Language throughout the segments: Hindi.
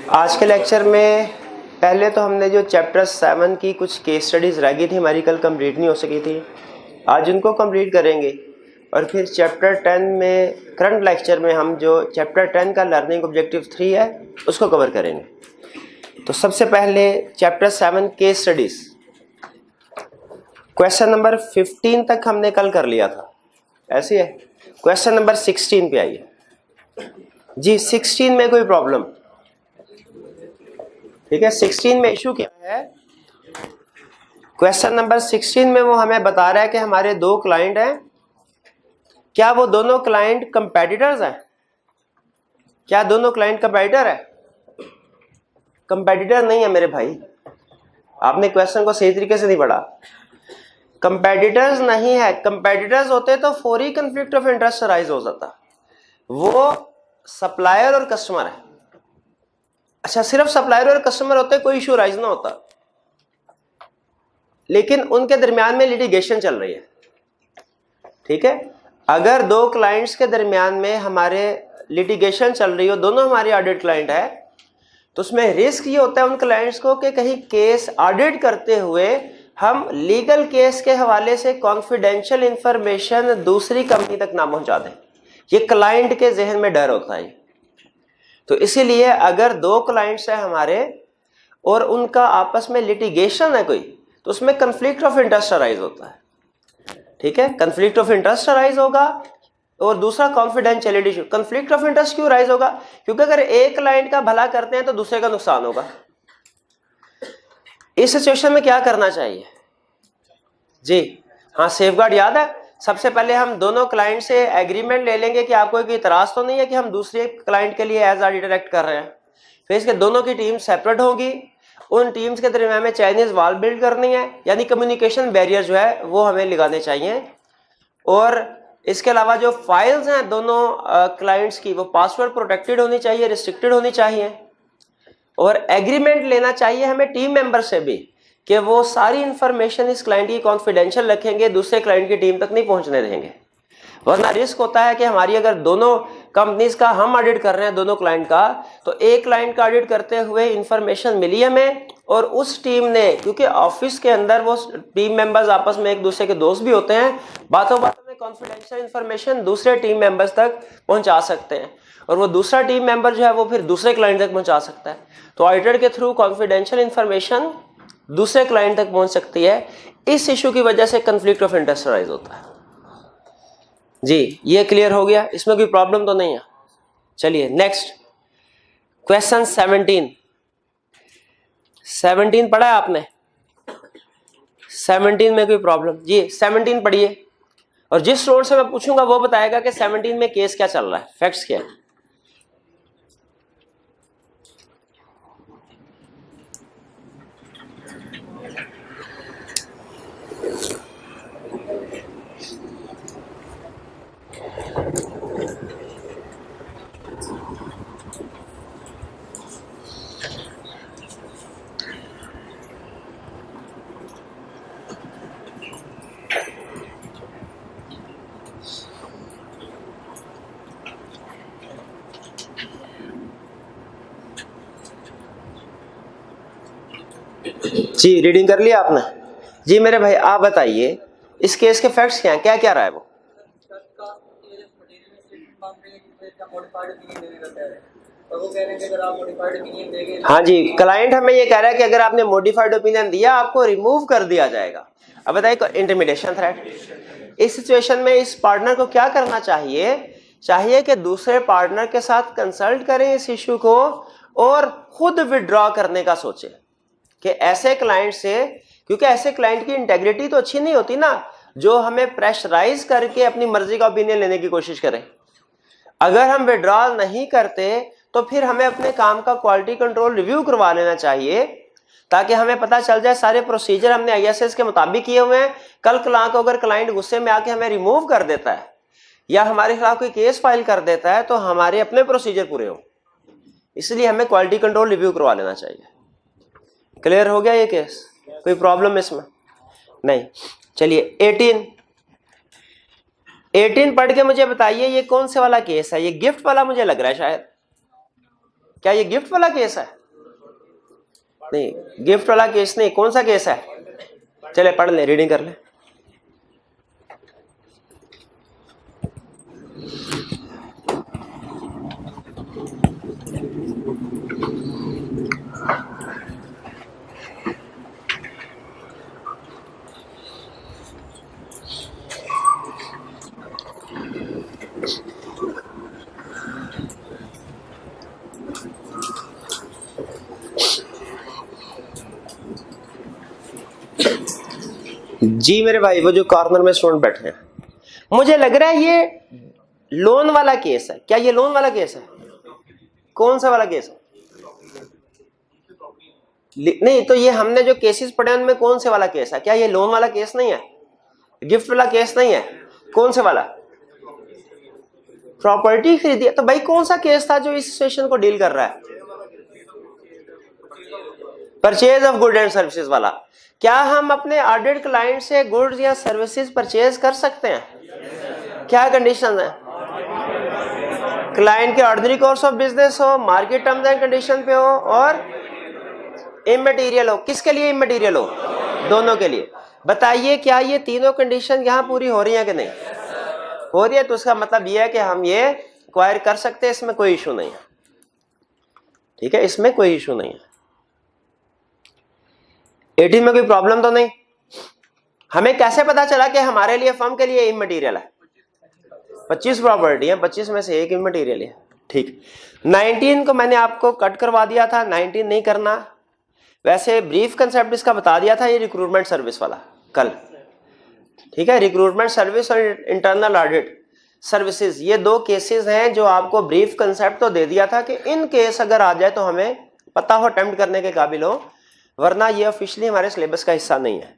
आज के लेक्चर में पहले तो हमने जो चैप्टर 7 की कुछ केस स्टडीज़ रह गई थी, हमारी कल कंप्लीट नहीं हो सकी थी, आज उनको कंप्लीट करेंगे। और फिर चैप्टर 10 में करंट लेक्चर में हम जो चैप्टर 10 का लर्निंग ऑब्जेक्टिव 3 है उसको कवर करेंगे। तो सबसे पहले chapter 7 case studies, question number 15 तक हमने कल कर लिया था, ऐसे है। क्वेश्चन नंबर 16 पे आइए जी। 16 में कोई प्रॉब्लम? ठीक है, 16 में इशू क्या है? क्वेश्चन नंबर 16 में वो हमें बता रहा है कि हमारे दो क्लाइंट हैं, क्या वो दोनों क्लाइंट कंपेटिटर्स हैं? क्या दोनों क्लाइंट कंपेटिटर है? कंपेटिटर नहीं है मेरे भाई, आपने क्वेश्चन को सही तरीके से नहीं पढ़ा। कंपेटिटर्स नहीं है, कंपेटिटर्स होते तो फौरी कंफ्लिक्ट ऑफ इंटरेस्ट राइज हो जाता। वो सप्लायर और कस्टमर है। अच्छा, सिर्फ सप्लायर और कस्टमर होते कोई इशू राइज ना होता, लेकिन उनके दरमियान में लिटिगेशन चल रही है। ठीक है, अगर दो क्लाइंट्स के दरमियान में हमारे लिटिगेशन चल रही हो, दोनों हमारे ऑडिट क्लाइंट है, तो उसमें रिस्क ये होता है उन क्लाइंट्स को कि कहीं केस ऑडिट करते हुए हम लीगल केस के हवाले से कॉन्फिडेंशियल इंफॉर्मेशन दूसरी कंपनी तक ना पहुंचा दें। ये क्लाइंट के जहन में डर होता है। तो इसीलिए अगर दो क्लाइंट्स हैं हमारे और उनका आपस में लिटिगेशन है कोई, तो उसमें कंफ्लिक्ट ऑफ इंटरेस्ट अराइज होता है। ठीक है, कंफ्लिक्ट ऑफ इंटरेस्ट अराइज होगा। और दूसरा confidentiality issue. Conflict of interest क्यों राइज होगा? क्योंकि अगर एक क्लाइंट का भला करते हैं तो दूसरे का नुकसान होगा। इस सिचुएशन में क्या करना चाहिए जी? हाँ, सेफगार्ड याद है। सबसे पहले हम दोनों क्लाइंट से एग्रीमेंट ले लेंगे कि आपको कोई इतराज तो नहीं है कि हम दूसरे क्लाइंट के लिए एज ऑडिटर एक्ट कर रहे हैं। फिर इसके दोनों की टीम सेपरेट होगी, उन टीम्स के दरमियान में चाइनीज वॉल बिल्ड करनी है, यानी कम्युनिकेशन बैरियर जो है वो हमें लगाने चाहिए। और इसके अलावा जो फाइल्स हैं दोनों क्लाइंट्स की, वो पासवर्ड प्रोटेक्टेड होनी चाहिए, रिस्ट्रिक्टेड होनी चाहिए। और एग्रीमेंट लेना चाहिए हमें टीम मेंबर से भी कि वो सारी इंफॉर्मेशन इस क्लाइंट की कॉन्फिडेंशियल रखेंगे, दूसरे क्लाइंट की टीम तक नहीं पहुंचने देंगे। वरना रिस्क होता है कि हमारी अगर दोनों कंपनीज का हम ऑडिट कर रहे हैं, दोनों क्लाइंट का, तो एक क्लाइंट का ऑडिट करते हुए इंफॉर्मेशन मिली हमें और उस टीम ने, क्योंकि ऑफिस के अंदर वो टीम मेंबर्स आपस में एक दूसरे के दोस्त भी होते हैं, बातों बातों में कॉन्फिडेंशियल इंफॉर्मेशन दूसरे टीम मेंबर्स तक पहुंचा सकते हैं और वो दूसरा टीम मेंबर जो है वो फिर दूसरे क्लाइंट तक पहुंचा सकता है। तो ऑडिटर के थ्रू कॉन्फिडेंशियल इंफॉर्मेशन दूसरे क्लाइंट तक पहुंच सकती है। इस इशू की वजह से कंफ्लिक्ट ऑफ इंटरेस्ट राइज होता है जी। ये क्लियर हो गया, इसमें कोई प्रॉब्लम तो नहीं है। चलिए नेक्स्ट, क्वेश्चन 17 पढ़ा है आपने? 17 में कोई प्रॉब्लम जी? 17 पढ़िए और जिस रोड से मैं पूछूंगा वो बताएगा कि 17 में केस क्या चल रहा है, फैक्ट्स क्या है। जी, रीडिंग कर लिया आपने? जी मेरे भाई आप बताइए इस केस के फैक्ट्स क्या हैं, क्या क्या रहा है वो? हाँ जी, क्लाइंट हमें ये कह रहा है कि अगर आपने मॉडिफाइड ओपिनियन दिया आपको रिमूव कर दिया जाएगा। अब बताइए, इंटिमिडेशन थ्रेट। इस सिचुएशन में इस पार्टनर को क्या करना चाहिए? चाहिए कि दूसरे पार्टनर के साथ कंसल्ट करें इस इशू को और खुद विड्रॉ करने का सोचे कि ऐसे क्लाइंट से, क्योंकि ऐसे क्लाइंट की इंटेग्रिटी तो अच्छी नहीं होती ना, जो हमें प्रेशराइज करके अपनी मर्जी का ओपिनियन लेने की कोशिश करें। अगर हम विड्रॉल नहीं करते तो फिर हमें अपने काम का क्वालिटी कंट्रोल रिव्यू करवा लेना चाहिए, ताकि हमें पता चल जाए सारे प्रोसीजर हमने आईएसएस के मुताबिक किए हुए हैं। कल को अगर क्लाइंट गुस्से में आके हमें रिमूव कर देता है या हमारे खिलाफ कोई केस फाइल कर देता है तो हमारे अपने प्रोसीजर पूरे हो। इसलिए हमें क्वालिटी कंट्रोल रिव्यू करवा लेना चाहिए। क्लियर हो गया ये केस? कोई प्रॉब्लम इसमें नहीं? चलिए 18 पढ़ के मुझे बताइए ये कौन से वाला केस है? ये गिफ्ट वाला मुझे लग रहा है शायद। क्या ये गिफ्ट वाला केस है? नहीं, गिफ्ट वाला केस नहीं। कौन सा केस है? चले पढ़ ले, रीडिंग कर ले। जी मेरे भाई, वो जो कॉर्नर में स्टूडेंट बैठे हैं, मुझे लग रहा है ये लोन वाला केस है। क्या ये लोन वाला केस है? कौन सा वाला केस है? नहीं, तो ये हमने जो केसेस पढ़े उनमें कौन से वाला केस है? क्या ये लोन वाला केस नहीं है? गिफ्ट वाला केस नहीं है? कौन से वाला? प्रॉपर्टी खरीदी है। तो भाई कौन सा केस था जो इस सिचुएशन को डील कर रहा है? Purchase of good and services वाला। क्या हम अपने ऑडिट क्लाइंट से गुड्स या सर्विसेज परचेज कर सकते हैं? क्या कंडीशन है? क्लाइंट के ऑर्डिनरी कोर्स ऑफ बिजनेस हो, मार्केट टर्म्स एंड कंडीशन पे हो, और इमटेरियल हो। किसके लिए इमटेरियल हो? दोनों के लिए। बताइए क्या ये तीनों कंडीशन यहाँ पूरी हो रही है कि नहीं हो रही है? तो उसका मतलब ये है कि हम ये एक्वायर कर सकते हैं, इसमें कोई इशू नहीं है। ठीक है, इसमें कोई इशू नहीं है। 18 में कोई प्रॉब्लम तो नहीं? हमें कैसे पता चला कि हमारे लिए, फर्म के लिए इमटेरियल है? 25 प्रॉपर्टी है, 25 में से एक इमटेरियल है। ठीक, 19 को मैंने आपको कट करवा दिया था, 19 नहीं करना। वैसे ब्रीफ कंसेप्ट इसका बता दिया था, ये रिक्रूटमेंट सर्विस वाला कल। ठीक है, रिक्रूटमेंट सर्विस और इंटरनल ऑडिट सर्विसेज, ये दो केसेस हैं जो आपको ब्रीफ कंसेप्ट तो दे दिया था कि इन केस अगर आ जाए तो हमें पता हो, अटेम्प्ट करने के काबिल हो, वरना ये ऑफिशियली हमारे सिलेबस का हिस्सा नहीं है।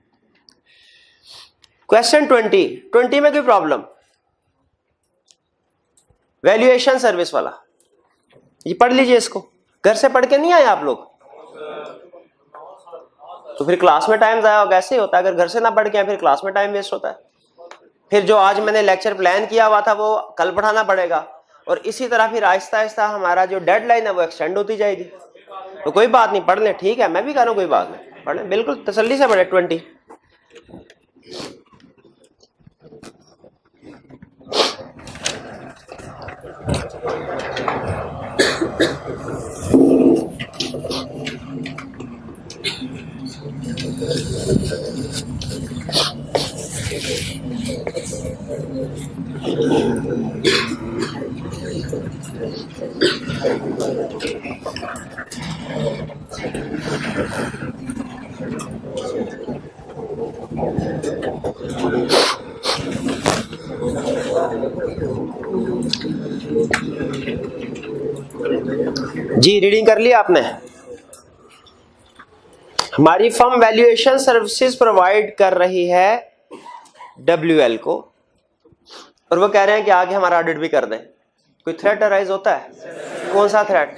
क्वेश्चन 20 में कोई प्रॉब्लम? वैल्यूएशन सर्विस वाला, ये पढ़ लीजिए। इसको घर से पढ़ के नहीं आए आप लोग? तो फिर क्लास में टाइम जाया होगा। ऐसे ही होता है, अगर घर से ना पढ़ के आए फिर क्लास में टाइम वेस्ट होता है। फिर जो आज मैंने लेक्चर प्लान किया हुआ था वो कल पढ़ाना पड़ेगा, और इसी तरह फिर आहिस्ता आहिस्ता हमारा जो डेडलाइन है वो एक्सटेंड होती जाएगी। तो कोई बात नहीं, पढ़ ले। ठीक है, मैं भी कह रहा हूँ कोई बात नहीं, पढ़ ले, बिल्कुल तसल्ली से पढ़े। 20 जी, रीडिंग कर लिया आपने? हमारी फर्म वैल्यूएशन सर्विसेज प्रोवाइड कर रही है WL को, और वो कह रहे हैं कि आगे हमारा ऑडिट भी कर दें। कोई थ्रेट अराइज होता है? कौन सा थ्रेट?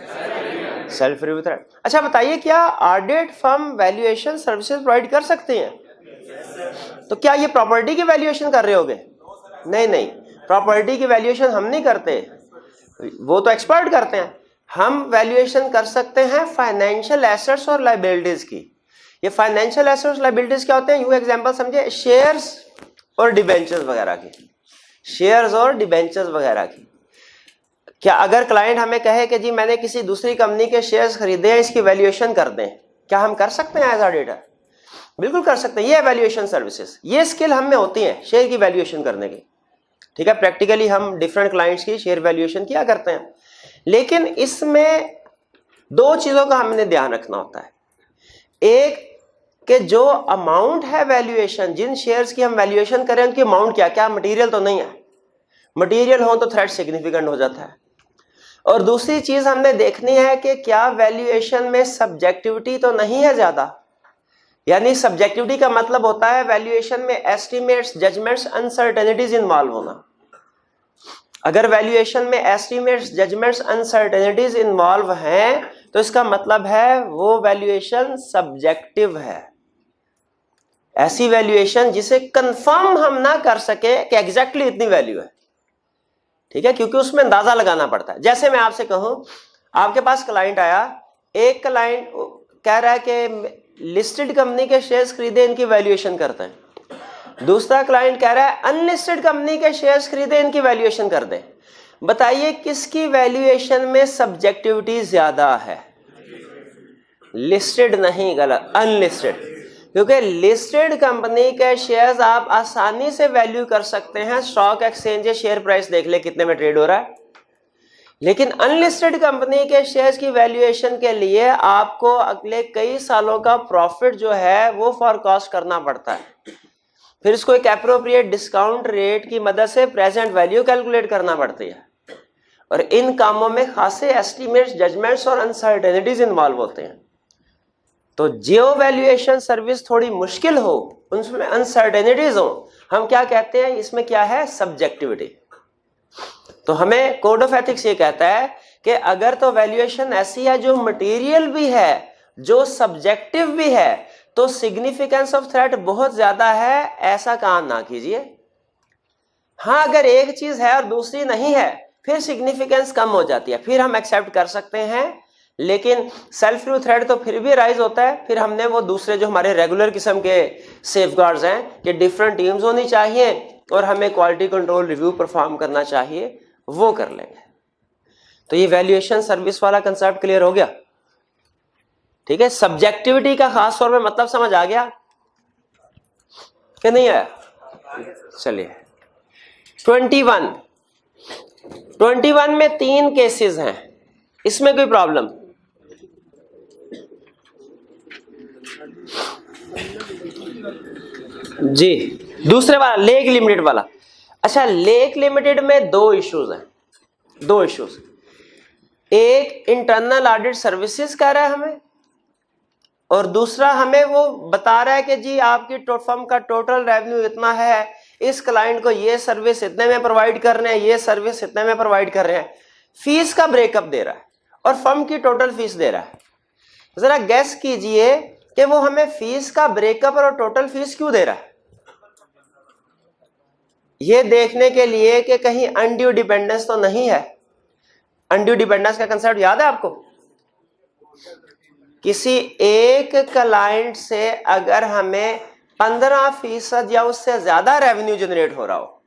Self review threat. अच्छा बताइए, क्या audit firm valuation services provide कर सकते हैं? तो क्या ये प्रॉपर्टी की वैल्यूएशन कर रहे होगे? नहीं नहीं, प्रॉपर्टी की वैल्यूएशन हम नहीं करते, वो तो एक्सपर्ट करते हैं। हम वैल्यूएशन कर सकते हैं फाइनेंशियल एसेट्स और लायबिलिटीज की। ये फाइनेंशियल एसेट्स लायबिलिटीज क्या होते हैं? यू एग्जांपल समझे, शेयर्स और डिबेंचर्स वगैरह की। शेयर्स और डिबेंचर्स वगैरह की। क्या अगर क्लाइंट हमें कहे कि जी मैंने किसी दूसरी कंपनी के शेयर्स खरीदे हैं, इसकी वैल्यूएशन कर दें, क्या हम कर सकते हैं एज ऑडिटर? बिल्कुल कर सकते हैं। ये वैल्यूएशन सर्विसेज, ये स्किल हम में होती है शेयर की वैल्यूएशन करने की। ठीक है, प्रैक्टिकली हम डिफरेंट क्लाइंट्स की शेयर वैल्यूएशन किया करते हैं। लेकिन इसमें दो चीजों का हमने ध्यान रखना होता है। एक कि जो अमाउंट है वैल्यूएशन, जिन शेयर्स की हम वैल्यूएशन करें उनकी अमाउंट क्या मटेरियल तो नहीं है? मटेरियल हो तो थ्रेट सिग्निफिकेंट हो जाता है। और दूसरी चीज हमने देखनी है कि क्या वैल्यूएशन में सब्जेक्टिविटी तो नहीं है ज्यादा। यानी सब्जेक्टिविटी का मतलब होता है वैल्यूएशन में एस्टिमेट्स, जजमेंट्स, अनसर्टेनिटीज इन्वॉल्व होना। अगर वैल्यूएशन में एस्टिमेट्स, जजमेंट्स, अनसर्टेनिटीज इन्वॉल्व हैं तो इसका मतलब है वो वैल्यूएशन सब्जेक्टिव है। ऐसी वैल्यूएशन जिसे कंफर्म हम ना कर सके कि एग्जैक्टली इतनी वैल्यू है। ठीक है, क्योंकि उसमें अंदाजा लगाना पड़ता है। जैसे मैं आपसे कहूं आपके पास क्लाइंट आया, एक क्लाइंट कह रहा है कि लिस्टेड कंपनी के शेयर्स खरीदे, इनकी वैल्यूएशन करते हैं। दूसरा क्लाइंट कह रहा है अनलिस्टेड कंपनी के शेयर्स खरीदे, इनकी वैल्यूएशन कर दें। बताइए किसकी वैल्यूएशन में सब्जेक्टिविटी ज्यादा है? लिस्टेड नहीं, गलत, अनलिस्टेड। क्योंकि लिस्टेड कंपनी के शेयर्स आप आसानी से वैल्यू कर सकते हैं, स्टॉक एक्सचेंज शेयर प्राइस देख ले कितने में ट्रेड हो रहा है। लेकिन अनलिस्टेड कंपनी के शेयर्स की वैल्यूएशन के लिए आपको अगले कई सालों का प्रॉफिट जो है वो फोरकास्ट करना पड़ता है, फिर इसको एक एप्रोप्रिएट डिस्काउंट रेट की मदद से प्रेजेंट वैल्यू कैलकुलेट करना पड़ती है, और इन कामों में खासे एस्टिमेट्स, जजमेंट्स और अनसर्टेनिटीज इन्वॉल्व होते हैं। तो जो वैल्यूएशन सर्विस थोड़ी मुश्किल हो, उनमें अनसर्टेनिटीज हो, हम क्या कहते हैं, इसमें क्या है, सब्जेक्टिविटी। तो हमें कोड ऑफ एथिक्स ये कहता है कि अगर तो वैल्यूएशन ऐसी है जो मटेरियल भी है, जो सब्जेक्टिव भी है, तो सिग्निफिकेंस ऑफ थ्रेट बहुत ज्यादा है, ऐसा काम ना कीजिए। हाँ, अगर एक चीज है और दूसरी नहीं है, फिर सिग्निफिकेंस कम हो जाती है, फिर हम एक्सेप्ट कर सकते हैं। लेकिन सेल्फ ट्रू थ्रेट तो फिर भी राइज होता है। फिर हमने वो दूसरे जो हमारे रेगुलर किस्म के सेफगार्ड्स हैं कि डिफरेंट टीम्स होनी चाहिए और हमें क्वालिटी कंट्रोल रिव्यू परफॉर्म करना चाहिए, वो कर लेंगे। तो ये वैल्यूएशन सर्विस वाला कंसेप्ट क्लियर हो गया? ठीक है, सब्जेक्टिविटी का खास तौर पे मतलब समझ आ गया कि नहीं आया? चलिए 21 में 3 केसेस हैं, इसमें कोई प्रॉब्लम? जी, दूसरे वाला लेक लिमिटेड वाला। अच्छा, लेक लिमिटेड में 2 इश्यूज हैं, 2 इश्यूज। एक इंटरनल ऑडिट सर्विसेज कह रहा है हमें, और दूसरा हमें वो बता रहा है कि जी आपकी फर्म का टोटल रेवेन्यू इतना है, इस क्लाइंट को ये सर्विस इतने में प्रोवाइड कर रहे हैं, ये सर्विस इतने में प्रोवाइड कर रहे हैं। फीस का ब्रेकअप दे रहा है और फर्म की टोटल फीस दे रहा है। जरा गैस कीजिए कि वो हमें फीस का ब्रेकअप और टोटल फीस क्यों दे रहा है? ये देखने के लिए कि कहीं अनड्यू डिपेंडेंस तो नहीं है। अनड्यू डिपेंडेंस का कंसेप्ट याद है आपको? किसी एक क्लाइंट से अगर हमें 15% या उससे ज्यादा रेवेन्यू जनरेट हो रहा हो,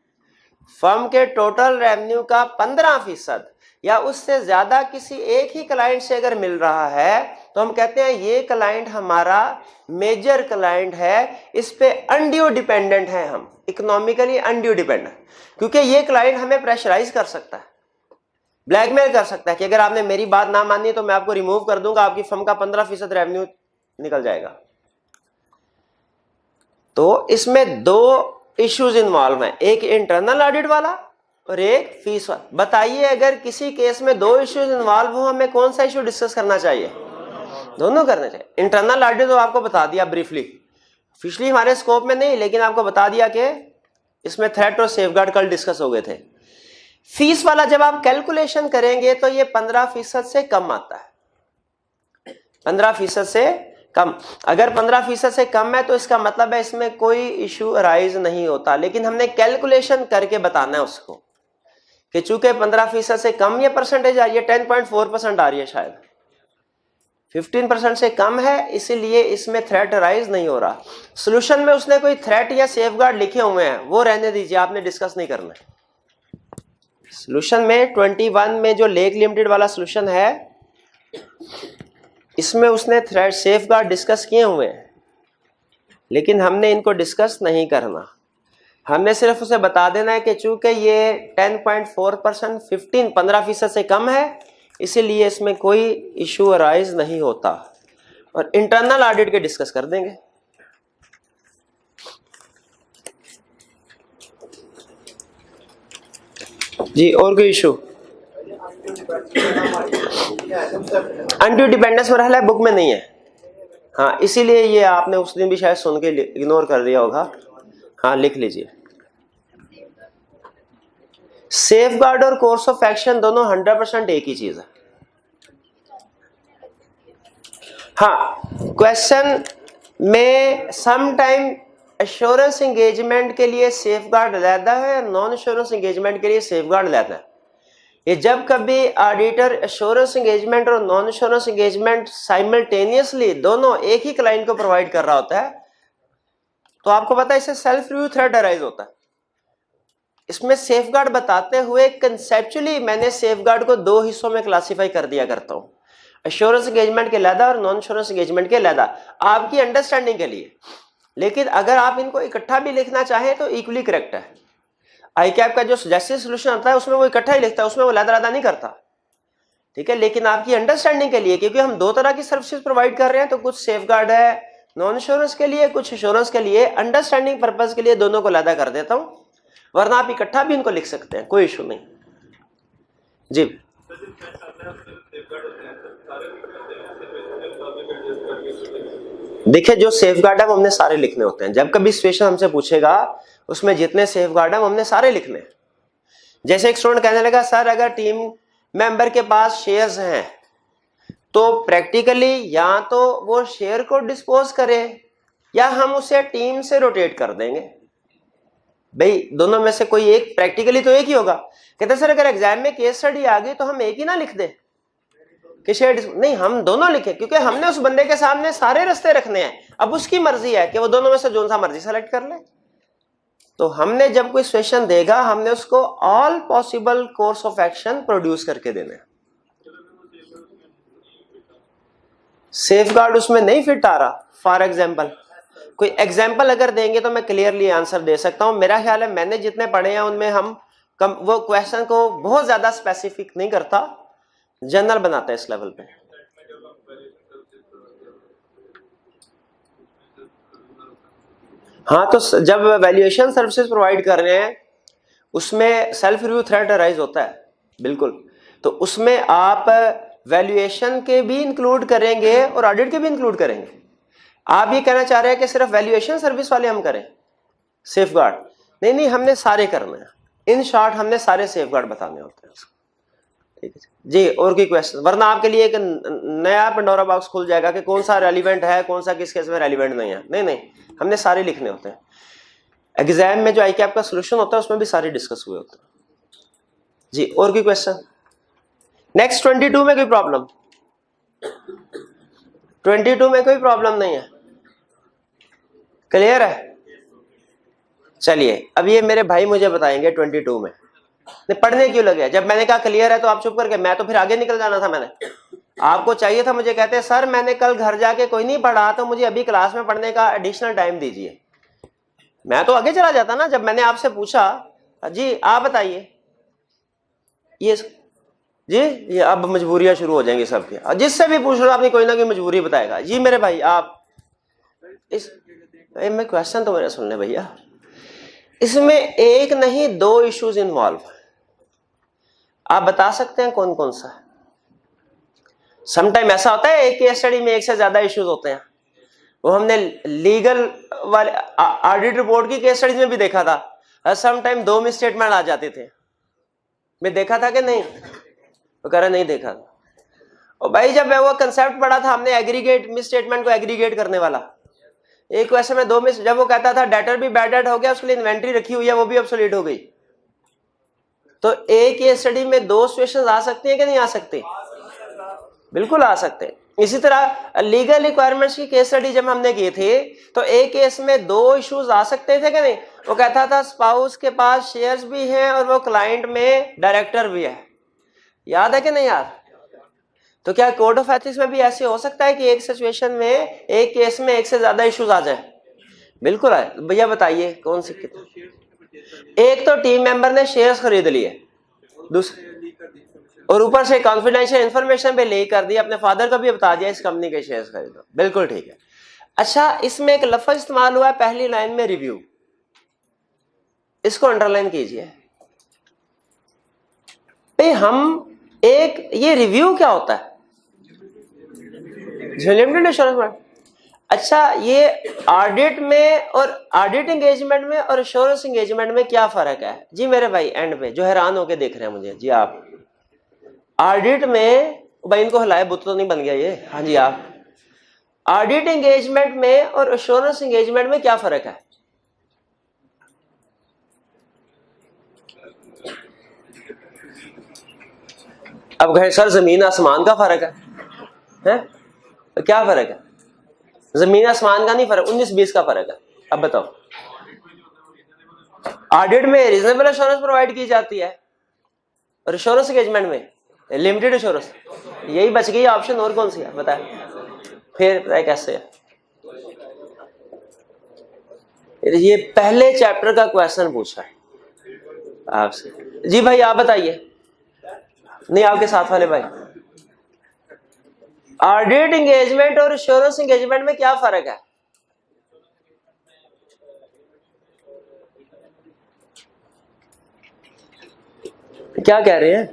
फर्म के टोटल रेवेन्यू का 15% या उससे ज्यादा किसी एक ही क्लाइंट से अगर मिल रहा है, तो हम कहते हैं ये क्लाइंट हमारा मेजर क्लाइंट है, इस पे अनड्यू डिपेंडेंट है हम, इकोनॉमिकली अनड्यू डिपेंडेंट, क्योंकि ये क्लाइंट हमें प्रेशराइज कर सकता है, ब्लैकमेल कर सकता है कि अगर आपने मेरी बात ना मानी तो मैं आपको रिमूव कर दूंगा, आपकी फर्म का 15% रेवेन्यू निकल जाएगा। तो इसमें 2 इश्यूज इन्वॉल्व हैं, एक इंटरनल ऑडिट वाला और एक फीस वाला। बताइए अगर किसी केस में 2 इश्यूज इन्वॉल्व हो, हमें कौन सा इश्यू डिस्कस करना चाहिए? दोनों करने चाहिए। इंटरनल ऑडिट तो आपको बता दिया ब्रीफली, ऑफिशियली हमारे स्कोप में नहीं, लेकिन आपको बता दिया कि इसमें थ्रेट और सेफगार्ड कल डिस्कस हो गए थे। फीस वाला जब आप कैलकुलेशन करेंगे तो ये 15% से कम आता है, 15% से कम। अगर 15% से कम है तो इसका मतलब है इसमें कोई इशू अराइज नहीं होता, लेकिन हमने कैलकुलेशन करके बताना है उसको कि चूंकि 15% से कम ये परसेंटेज आ रही है, 10.4% आ रही है, शायद 15% से कम है, इसीलिए इसमें थ्रेट अराइज नहीं हो रहा। सोल्यूशन में उसने कोई थ्रेट या सेफगार्ड लिखे हुए हैं, वो रहने दीजिए, आपने डिस्कस नहीं करना है। सोल्यूशन में 21 में जो लेक लिमिटेड वाला सोल्यूशन है, इसमें उसने थ्रेट सेफगार्ड डिस्कस किए हुए हैं, लेकिन हमने इनको डिस्कस नहीं करना। हमने सिर्फ उसे बता देना है कि चूंकि ये 10.4% 15% से कम है, इसीलिए इसमें कोई इशू अराइज नहीं होता, और इंटरनल ऑडिट के डिस्कस कर देंगे। जी, और कोई इशू? अनड्यू डिपेंडेंस मरहला है, बुक में नहीं है। हाँ, इसीलिए ये आपने उस दिन भी शायद सुन के इग्नोर कर दिया होगा। हाँ, लिख लीजिए। सेफगार्ड और कोर्स ऑफ एक्शन दोनों 100% एक ही चीज है। हाँ, क्वेश्चन में सम टाइम एश्योरेंस एंगेजमेंट के लिए सेफगार्ड अलहदा है, नॉन एश्योरेंस एंगेजमेंट के लिए सेफगार्ड अलहदा है। ये जब कभी ऑडिटर एश्योरेंस एंगेजमेंट और नॉन एश्योरेंस एंगेजमेंट साइमल्टेनियसली दोनों एक ही क्लाइंट को प्रोवाइड कर रहा होता है, तो आपको पता है इससे सेल्फ रिव्यू थ्रेट अराइज होता है। इसमें सेफगार्ड बताते हुए कंसेप्चुअली मैंने सेफगार्ड को दो हिस्सों में क्लासिफाई कर दिया करता हूं, एश्योरेंस एंगेजमेंट के अलहदा और नॉन एश्योरेंस एंगेजमेंट के अलहदा, आपकी अंडरस्टैंडिंग के लिए। लेकिन अगर आप इनको इकट्ठा भी लिखना चाहें तो इक्वली करेक्ट है। आईकैप का जो सजेस्टेड सोल्यूशन आता है उसमें वो इकट्ठा ही लिखता है, उसमें वो अलग-अलग नहीं करता, ठीक है। लेकिन आपकी अंडरस्टैंडिंग के लिए, क्योंकि हम दो तरह की सर्विसेज प्रोवाइड कर रहे हैं, तो कुछ सेफगार्ड है नॉन एश्योरेंस के लिए, कुछ एश्योरेंस के लिए, अंडरस्टैंडिंग पर्पस के लिए दोनों को अलग कर देता हूं, वरना आप इकट्ठा भी इनको लिख सकते हैं, कोई इशू नहीं जी। देखिए जो सेफगार्ड है वो हमने सारे लिखने होते हैं। जब कभी सिचुएशन हमसे पूछेगा उसमें जितने सेफगार्ड है वो हमने सारे लिखने हैं। जैसे एक स्टूडेंट कहने लगा सर अगर टीम मेंबर के पास शेयर्स हैं तो प्रैक्टिकली या तो वो शेयर को डिस्पोज करे या हम उसे टीम से रोटेट कर देंगे। भाई दोनों में से कोई एक, प्रैक्टिकली तो एक ही होगा। कहते सर अगर एग्जाम में केस स्टडी आ गई तो हम एक ही ना लिख दे कि शेयर नहीं, हम दोनों लिखे, क्योंकि हमने उस बंदे के सामने सारे रास्ते रखने हैं। अब उसकी मर्जी है कि वो दोनों में से जो सा मर्जी सेलेक्ट कर ले। तो हमने जब कोई सिचुएशन देगा हमने उसको all possible course of action produce करके देने हैं। सेफगार्ड उसमें नहीं फिट आ रहा, फॉर एग्जाम्पल कोई एग्जाम्पल अगर देंगे तो मैं क्लियरली आंसर दे सकता हूं। मेरा ख्याल है मैंने जितने पढ़े हैं उनमें हम वो क्वेश्चन को बहुत ज्यादा स्पेसिफिक नहीं करता, जनरल बनाता है इस लेवल पे। हाँ तो जब वैल्यूएशन सर्विसेज प्रोवाइड कर रहे हैं उसमें सेल्फ रिव्यू थ्रेट अराइज होता है, बिल्कुल। तो उसमें आप वैल्यूएशन के भी इंक्लूड करेंगे और ऑडिट के भी इंक्लूड करेंगे। आप ये कहना चाह रहे हैं कि सिर्फ वैल्यूएशन सर्विस वाले हम करें सेफगार्ड? नहीं नहीं, हमने सारे करने हैं। इन शॉर्ट हमने सारे सेफगार्ड बताने होते हैं, ठीक है जी। और कोई क्वेश्चन? वरना आपके लिए एक नया पंडोरा बॉक्स खुल जाएगा कि कौन सा रेलिवेंट है, कौन सा किस केस में रेलिवेंट नहीं है। नहीं नहीं, हमने सारे लिखने होते हैं। एग्जाम में जो आईकैप का सॉल्यूशन होता है उसमें भी सारे डिस्कस हुए होते हैं जी। और कोई क्वेश्चन? नेक्स्ट 22 में कोई प्रॉब्लम? 22 में कोई प्रॉब्लम नहीं है, क्लियर है? चलिए अब ये मेरे भाई मुझे बताएंगे 22 में पढ़ने क्यों लगे। जब मैंने कहा क्लियर है तो आप चुप करके, मैं तो फिर आगे निकल जाना था। मैंने आपको चाहिए था, मुझे कहते सर मैंने कल घर जाके कोई नहीं पढ़ा तो मुझे अभी क्लास में पढ़ने का एडिशनल टाइम दीजिए, मैं तो आगे चला जाता ना। जब मैंने आपसे पूछा जी आप बताइए ये जी, ये अब मजबूरियां शुरू हो जाएंगी सबकी। जिससे भी पूछ लो आपने कोई ना कोई मजबूरी बताएगा। जी मेरे भाई आप इस मैं क्वेश्चन तो मेरा सुन ले भैया। इसमें एक नहीं दो इश्यूज इन्वॉल्व, आप बता सकते हैं कौन कौन सा है? समटाइम ऐसा होता है एक केस स्टडी में एक से ज्यादा इश्यूज होते हैं। वो हमने लीगल वाले ऑडिट रिपोर्ट की केस स्टडीज में भी देखा था, समटाइम दो मिस स्टेटमेंट आ जाते थे। मैं देखा था कि नहीं? वो कह रहा नहीं देखा। और भाई जब वो कंसेप्ट पढ़ा था हमने एग्रीगेट मिस स्टेटमेंट को एग्रीगेट करने वाला, एक क्वेश्चन में दो मिस, जब वो कहता था डेटर भी बैड डेट हो गया, उसके लिए इन्वेंट्री रखी हुई है वो भी ऑब्सोलीट हो गई। तो एक केस स्टडी में दो सिचुएशंस आ सकती हैं कि नहीं आ सकती? बिल्कुल आ सकते हैं। इसी तरह लीगल रिक्वायरमेंट्स की केस स्टडी जब हमने की थी तो एक केस में दो इश्यूज आ सकते थे कि नहीं? वो कहता था स्पाउस के पास शेयर्स भी हैं और वो क्लाइंट में डायरेक्टर भी है, याद है कि नहीं याद? तो क्या कोड ऑफ एथिक्स में भी ऐसे हो सकता है कि एक सिचुएशन में एक केस में एक से ज्यादा इश्यूज आ जाए? बिल्कुल है भैया, बताइए कौन सी कितने? एक तो टीम मेंबर ने शेयर्स खरीद लिए, दूसरे और ऊपर से कॉन्फिडेंशियल इंफॉर्मेशन भी लीक कर दी, अपने फादर को भी बता दिया इस कंपनी के शेयर्स खरीदो। बिल्कुल ठीक है। अच्छा इसमें एक लफ्ज इस्तेमाल हुआ है पहली लाइन में रिव्यू, इसको अंडरलाइन कीजिए। भाई हम एक ये रिव्यू क्या होता है? Limited assurance. अच्छा ये ऑडिट में और ऑडिट एंगेजमेंट में और एश्योरेंस एंगेजमेंट में क्या फर्क है? जी मेरे भाई एंड पे जो हैरान होके देख रहे हैं मुझे, जी आप ऑडिट में, भाई इनको हिलाए, बुत तो नहीं बन गया ये? हाँ जी आप ऑडिट एंगेजमेंट में और एश्योरेंस एंगेजमेंट में क्या फर्क है? अब कहें सर जमीन आसमान का फर्क है? तो क्या फर्क है? जमीन आसमान का नहीं फर्क, 19-20 का फर्क है। अब बताओ, ऑडिट में रीजनेबल एश्योरेंस प्रोवाइड की जाती है और एश्योरेंस एंगेजमेंट में लिमिटेड एश्योरेंस। यही बच गई ऑप्शन, और कौन सी है बताए? फिर बताए कैसे है? ये पहले चैप्टर का क्वेश्चन पूछा है आपसे। जी भाई आप बताइए, नहीं आपके साथ वाले भाई, ऑडिट एंगेजमेंट और एश्योरेंस एंगेजमेंट में क्या फर्क है? क्या कह रहे हैं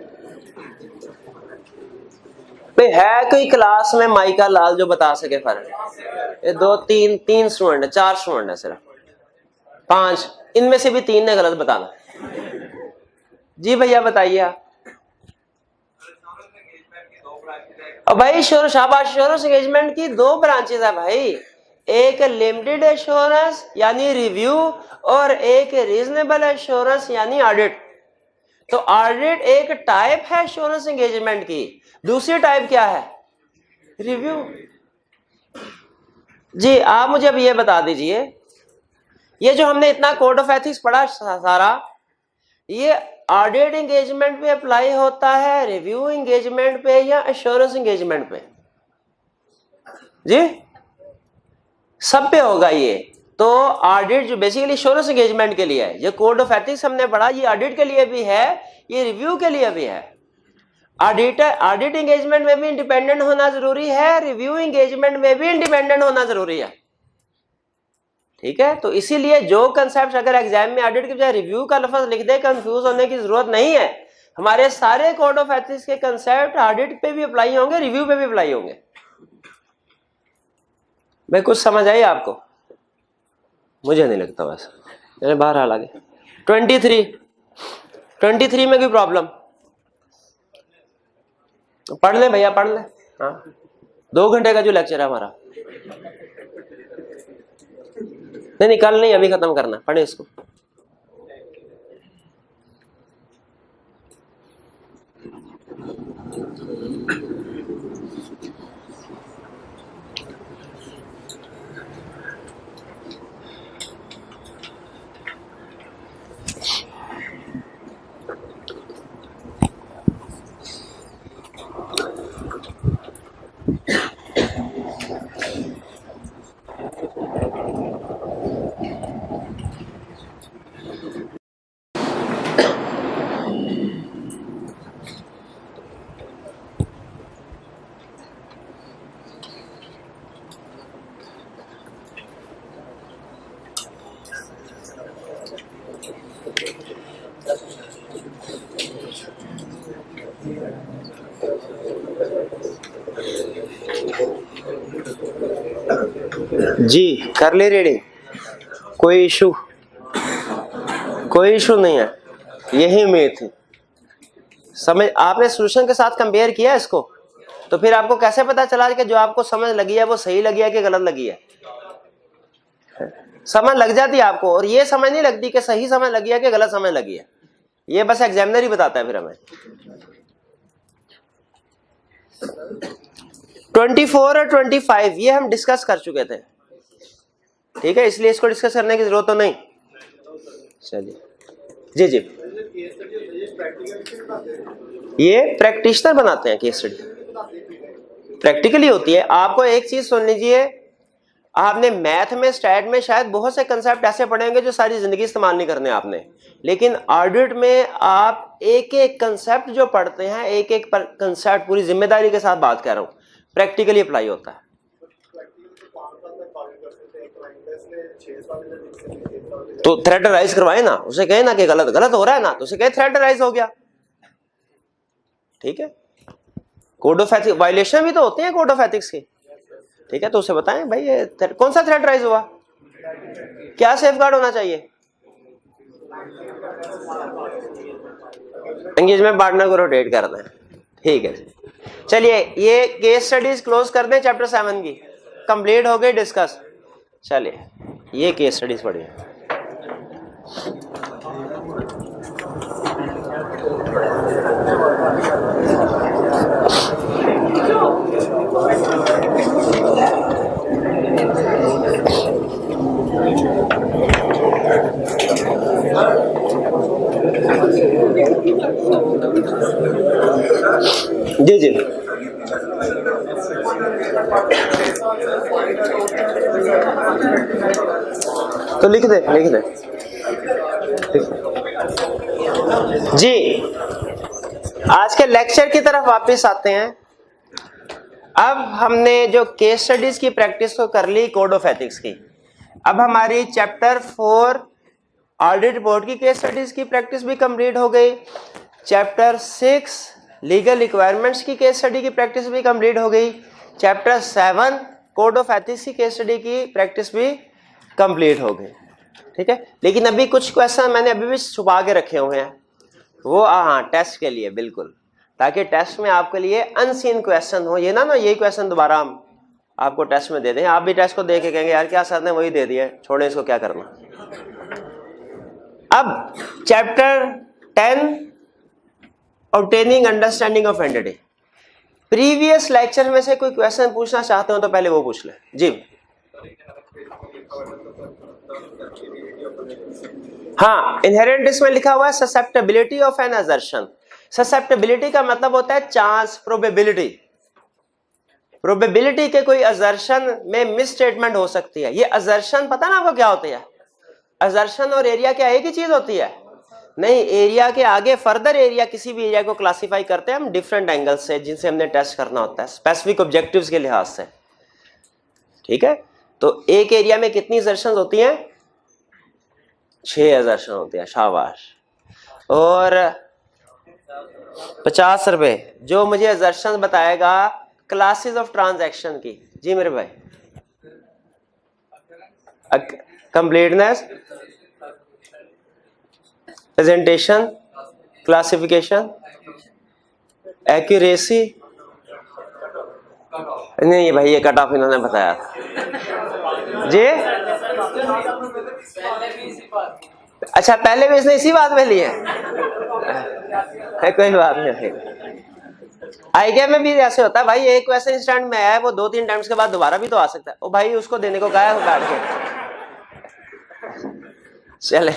भाई? है कोई क्लास में माइका लाल जो बता सके फर्क? ये 2-3 स्टूडेंट है, 4 स्टूडेंट है सिर्फ, 5, इनमें से भी 3 ने गलत बताना। जी भैया बताइए आप। और भाई शाबाश, एश्योरेंस एंगेजमेंट की 2 ब्रांचेस है भाई, एक लिमिटेड एश्योरेंस यानी रिव्यू और एक रीजनेबल एश्योरेंस यानी ऑडिट। तो ऑडिट एक टाइप है एश्योरेंस एंगेजमेंट की, दूसरी टाइप क्या है? रिव्यू। जी आप मुझे अब ये बता दीजिए, ये जो हमने इतना कोड ऑफ एथिक्स पढ़ा सारा, ये ऑडिट एंगेजमेंट पे अप्लाई होता है, रिव्यू एंगेजमेंट पे या एश्योरेंस एंगेजमेंट पे? जी सब पे होगा ये। तो ऑडिट जो बेसिकली एश्योरेंस एंगेजमेंट के लिए है, ये कोड ऑफ एथिक्स हमने पढ़ा, ये ऑडिट के लिए भी है, ये रिव्यू के लिए भी है। ऑडिट एंगेजमेंट में भी इंडिपेंडेंट होना जरूरी है, रिव्यू एंगेजमेंट में भी इंडिपेंडेंट होना जरूरी है। ठीक है, तो इसीलिए जो कंसेप्ट अगर एग्जाम में ऑडिट की बजाय रिव्यू का लफ्ज लिख दे, कंफ्यूज होने की जरूरत नहीं है। हमारे सारे कोड ऑफ एथिक्स के कंसेप्ट ऑडिट पे भी अप्लाई होंगे, रिव्यू पे भी अप्लाई होंगे। भाई कुछ समझ आई आपको? मुझे नहीं लगता, बस मेरे बाहर हाल आगे। 23 में कोई प्रॉब्लम? पढ़ ले भैया पढ़ ले। हाँ 2 घंटे का जो लेक्चर है हमारा, नहीं कल नहीं, अभी खत्म करना, पढ़े इसको। जी कर ले रेडी, कोई इशू नहीं है, यही उम्मीद थी। समझ आपने सोल्यूशन के साथ कंपेयर किया इसको, तो फिर आपको कैसे पता चला कि जो आपको समझ लगी है वो सही लगी है कि गलत लगी है? समझ लग जाती है आपको, और ये समझ नहीं लगती कि सही समझ लगी है कि गलत समझ लगी है, ये बस एग्जामिनर ही बताता है फिर हमें। 24 और 25 ये हम डिस्कस कर चुके थे, ठीक है, इसलिए इसको डिस्कस करने की जरूरत तो नहीं। चलिए जी जी, ये प्रैक्टिशनर बनाते हैं केस स्टडी, प्रैक्टिकली होती है। आपको एक चीज सुन लीजिए, आपने मैथ में स्टैट में शायद बहुत से कंसेप्ट ऐसे पढ़ेंगे जो सारी जिंदगी इस्तेमाल नहीं करने आपने, लेकिन ऑडिट में आप एक एक कंसेप्ट जो पढ़ते हैं, एक एक कंसेप्ट पूरी जिम्मेदारी के साथ बात कर रहा हूं, प्रैक्टिकली अप्लाई होता है। तो थ्रेड राइज करवाए ना, उसे कहे ना कि गलत हो रहा है ना, तो उसे कहे थ्रेड राइज हो गया, ठीक है। कोड ऑफ एथिक्स वायलेशन भी तो होते हैं कोड ऑफ एथिक्स के, ठीक है, तो उसे बताएं भाई ये कौन सा थ्रेड राइज हुआ, क्या सेफगार्ड होना चाहिए। एंगेजमेंट पार्टनर को रोटेट करना है, ठीक है। चलिए ये केस स्टडीज क्लोज कर दें, चैप्टर 7 की कंप्लीट हो गई डिस्कस। चलिए ये केस स्टडीज पढ़िए। जी जी तो लिख दे जी। आज के लेक्चर की तरफ वापस आते हैं। अब हमने जो केस स्टडीज की प्रैक्टिस को कर ली कोड ऑफ एथिक्स की, अब हमारी चैप्टर 4 ऑडिट रिपोर्ट की केस स्टडीज की प्रैक्टिस भी कंप्लीट हो गई। चैप्टर 6 लीगल रिक्वायरमेंट्स की केस स्टडी की प्रैक्टिस भी कंप्लीट हो गई। चैप्टर 7 कोड ऑफ एथिक्स की केस स्टडी की प्रैक्टिस भी कंप्लीट हो गई। ठीक है, लेकिन अभी कुछ क्वेश्चन मैंने अभी भी छुपा के रखे हुए हैं, वो हाँ टेस्ट के लिए, बिल्कुल, ताकि टेस्ट में आपके लिए अनसीन क्वेश्चन हो। ये ना यही क्वेश्चन दोबारा हम आपको टेस्ट में दे दें, आप भी टेस्ट को देख के कहेंगे यार क्या सर ने वही दे दिया, छोड़े इसको, क्या करना। अब chapter 10 obtaining understanding of entity, previous lecture में से कोई क्वेश्चन पूछना चाहते हो तो पहले वो पूछ ले जी। हाँ, इनहेरेंट इसमें लिखा हुआ है susceptibility of an assertion. Susceptibility का मतलब होता है चांस, प्रोबेबिलिटी। प्रोबेबिलिटी के कोई असर्शन में मिस स्टेटमेंट हो सकती है। ये असर्शन पता ना आपको क्या होती है? असर्शन और एरिया क्या एक ही चीज होती है? नहीं, एरिया के आगे फर्दर एरिया, किसी भी एरिया को क्लासिफाई करते हैं हम डिफरेंट एंगल्स से, जिनसे हमने टेस्ट करना होता है स्पेसिफिक ऑब्जेक्टिव्स के लिहाज से। ठीक है, तो एक एरिया में कितनी असर्शंस होती हैं? 6 असर्शन होती है, शाबाश। और 50 रुपए जो मुझे असर्शन बताएगा क्लासेस ऑफ ट्रांजैक्शन की। जी मेरे भाई, कंप्लीटनेस, प्रेजेंटेशन, क्लासिफिकेशन, एक्यूरेसी, नहीं भाई ये कट ऑफ इन्होंने बताया था जी। अच्छा, पहले भी इसने इसी बात में ली है, कोई बात नहीं। आईके में भी ऐसे होता है भाई, एक क्वेश्चन स्टैंड में है, वो 2-3 टाइम्स के बाद दोबारा भी तो आ सकता है। ओ भाई उसको देने को कहा है बैठ के। चले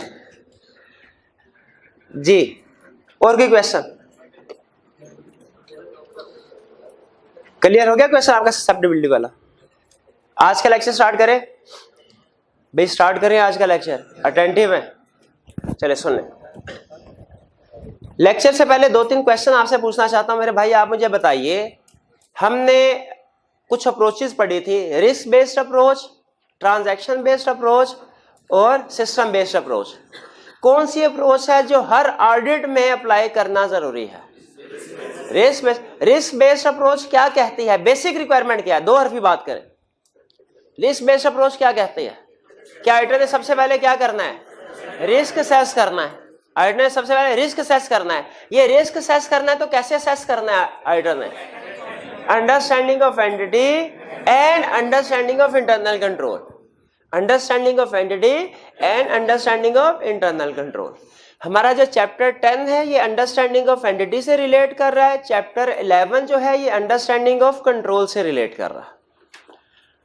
जी, और कोई क्वेश्चन? क्लियर हो गया क्वेश्चन आपका ससेप्टेबिलिटी वाला? आज का लेक्चर स्टार्ट करें भाई, स्टार्ट करें आज का लेक्चर। अटेंटिव है, चले सुन ले। लेक्चर से पहले 2-3 क्वेश्चन आपसे पूछना चाहता हूं मेरे भाई। आप मुझे बताइए, हमने कुछ अप्रोचेस पढ़ी थी, risk based approach, transaction based approach और सिस्टम बेस्ड अप्रोच। कौन सी अप्रोच है जो हर ऑडिट में अप्लाई करना जरूरी है? रिस्क बेस्ड अप्रोच क्या कहती है? बेसिक रिक्वायरमेंट क्या है? 2 हरफी बात करें। रिस्क बेस्ड अप्रोच क्या कहती है? क्या ऑडिटर ने सबसे पहले क्या करना है? रिस्क असेस करना है। ऑडिटर ने सबसे पहले रिस्क असेस करना है। ये रिस्क असेस करना है तो कैसे असेस करना है ऑडिटर ने? Understanding of entity and understanding of internal control. Understanding of entity and understanding of internal control. हमारा जो चैप्टर 10 है ये अंडरस्टैंडिंग ऑफ एंटिटी से रिलेट कर रहा है। चैप्टर 11 जो है ये अंडरस्टैंडिंग ऑफ कंट्रोल से रिलेट कर रहा है।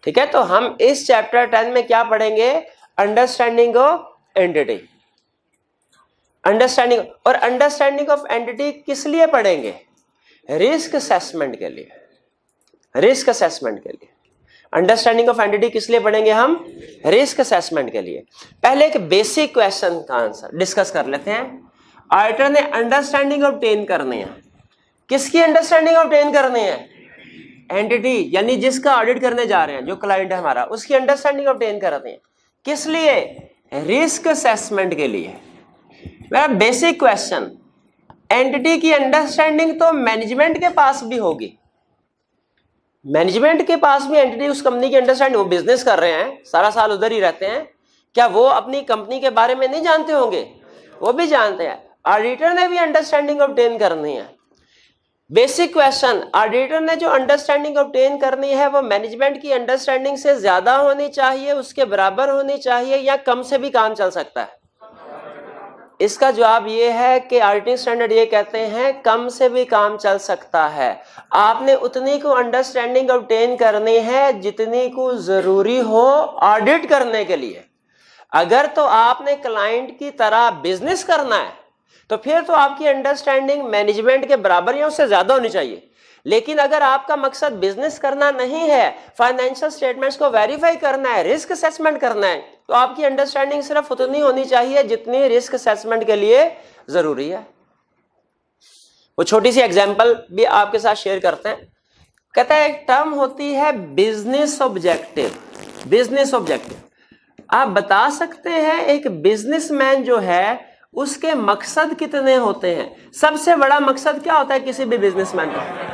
ठीक है, तो हम इस चैप्टर 10 में क्या पढ़ेंगे? Understanding of entity, understanding. और अंडरस्टैंडिंग ऑफ एंटिटी किस लिए पढ़ेंगे? रिस्क असेसमेंट के लिए। रिस्क असेसमेंट के लिए अंडरस्टैंडिंग ऑफ एंटिटी किस लिए पढ़ेंगे हम? रिस्क असेसमेंट के लिए। पहले एक बेसिक क्वेश्चन का आंसर डिस्कस कर लेते हैं। ऑडिटर ने अंडरस्टैंडिंग ऑब्टेन करनी है। किसकी अंडरस्टैंडिंग ऑब्टेन करनी है? एंटिटी, यानी जिसका ऑडिट करने जा रहे हैं, जो क्लाइंट है हमारा, उसकी अंडरस्टैंडिंग ऑब्टेन करनी है। किस लिए? रिस्क असेसमेंट के लिए। मेरा बेसिक क्वेश्चन, एंटिटी की अंडरस्टैंडिंग तो मैनेजमेंट के पास भी होगी। मैनेजमेंट के पास भी एंटिटी, उस कंपनी की अंडरस्टैंडिंग, वो बिजनेस कर रहे हैं, सारा साल उधर ही रहते हैं, क्या वो अपनी कंपनी के बारे में नहीं जानते होंगे? वो भी जानते हैं। ऑडिटर ने भी अंडरस्टैंडिंग ऑब्टेन करनी है। बेसिक क्वेश्चन, ऑडिटर ने जो अंडरस्टैंडिंग ऑब्टेन करनी है वो मैनेजमेंट की अंडरस्टैंडिंग से ज्यादा होनी चाहिए, उसके बराबर होनी चाहिए, या कम से भी काम चल सकता है? इसका जवाब ये है कि ऑडिटिंग स्टैंडर्ड ये कहते हैं कम से भी काम चल सकता है। आपने उतनी को अंडरस्टैंडिंग ऑब्टेन करनी है जितनी को जरूरी हो ऑडिट करने के लिए। अगर तो आपने क्लाइंट की तरह बिजनेस करना है तो फिर तो आपकी अंडरस्टैंडिंग मैनेजमेंट के बराबर या उससे ज्यादा होनी चाहिए। लेकिन अगर आपका मकसद बिजनेस करना नहीं है, फाइनेंशियल स्टेटमेंट्स को वेरीफाई करना है, रिस्क असेसमेंट करना है, तो आपकी अंडरस्टैंडिंग सिर्फ उतनी होनी चाहिए जितनी रिस्क असेसमेंट के लिए जरूरी है। वो छोटी सी एग्जांपल भी आपके साथ शेयर करते हैं। कहता है एक टर्म होती है बिजनेस ऑब्जेक्टिव। बिजनेस ऑब्जेक्टिव आप बता सकते हैं एक बिजनेसमैन जो है उसके मकसद कितने होते हैं? सबसे बड़ा मकसद क्या होता है किसी भी बिजनेसमैन का?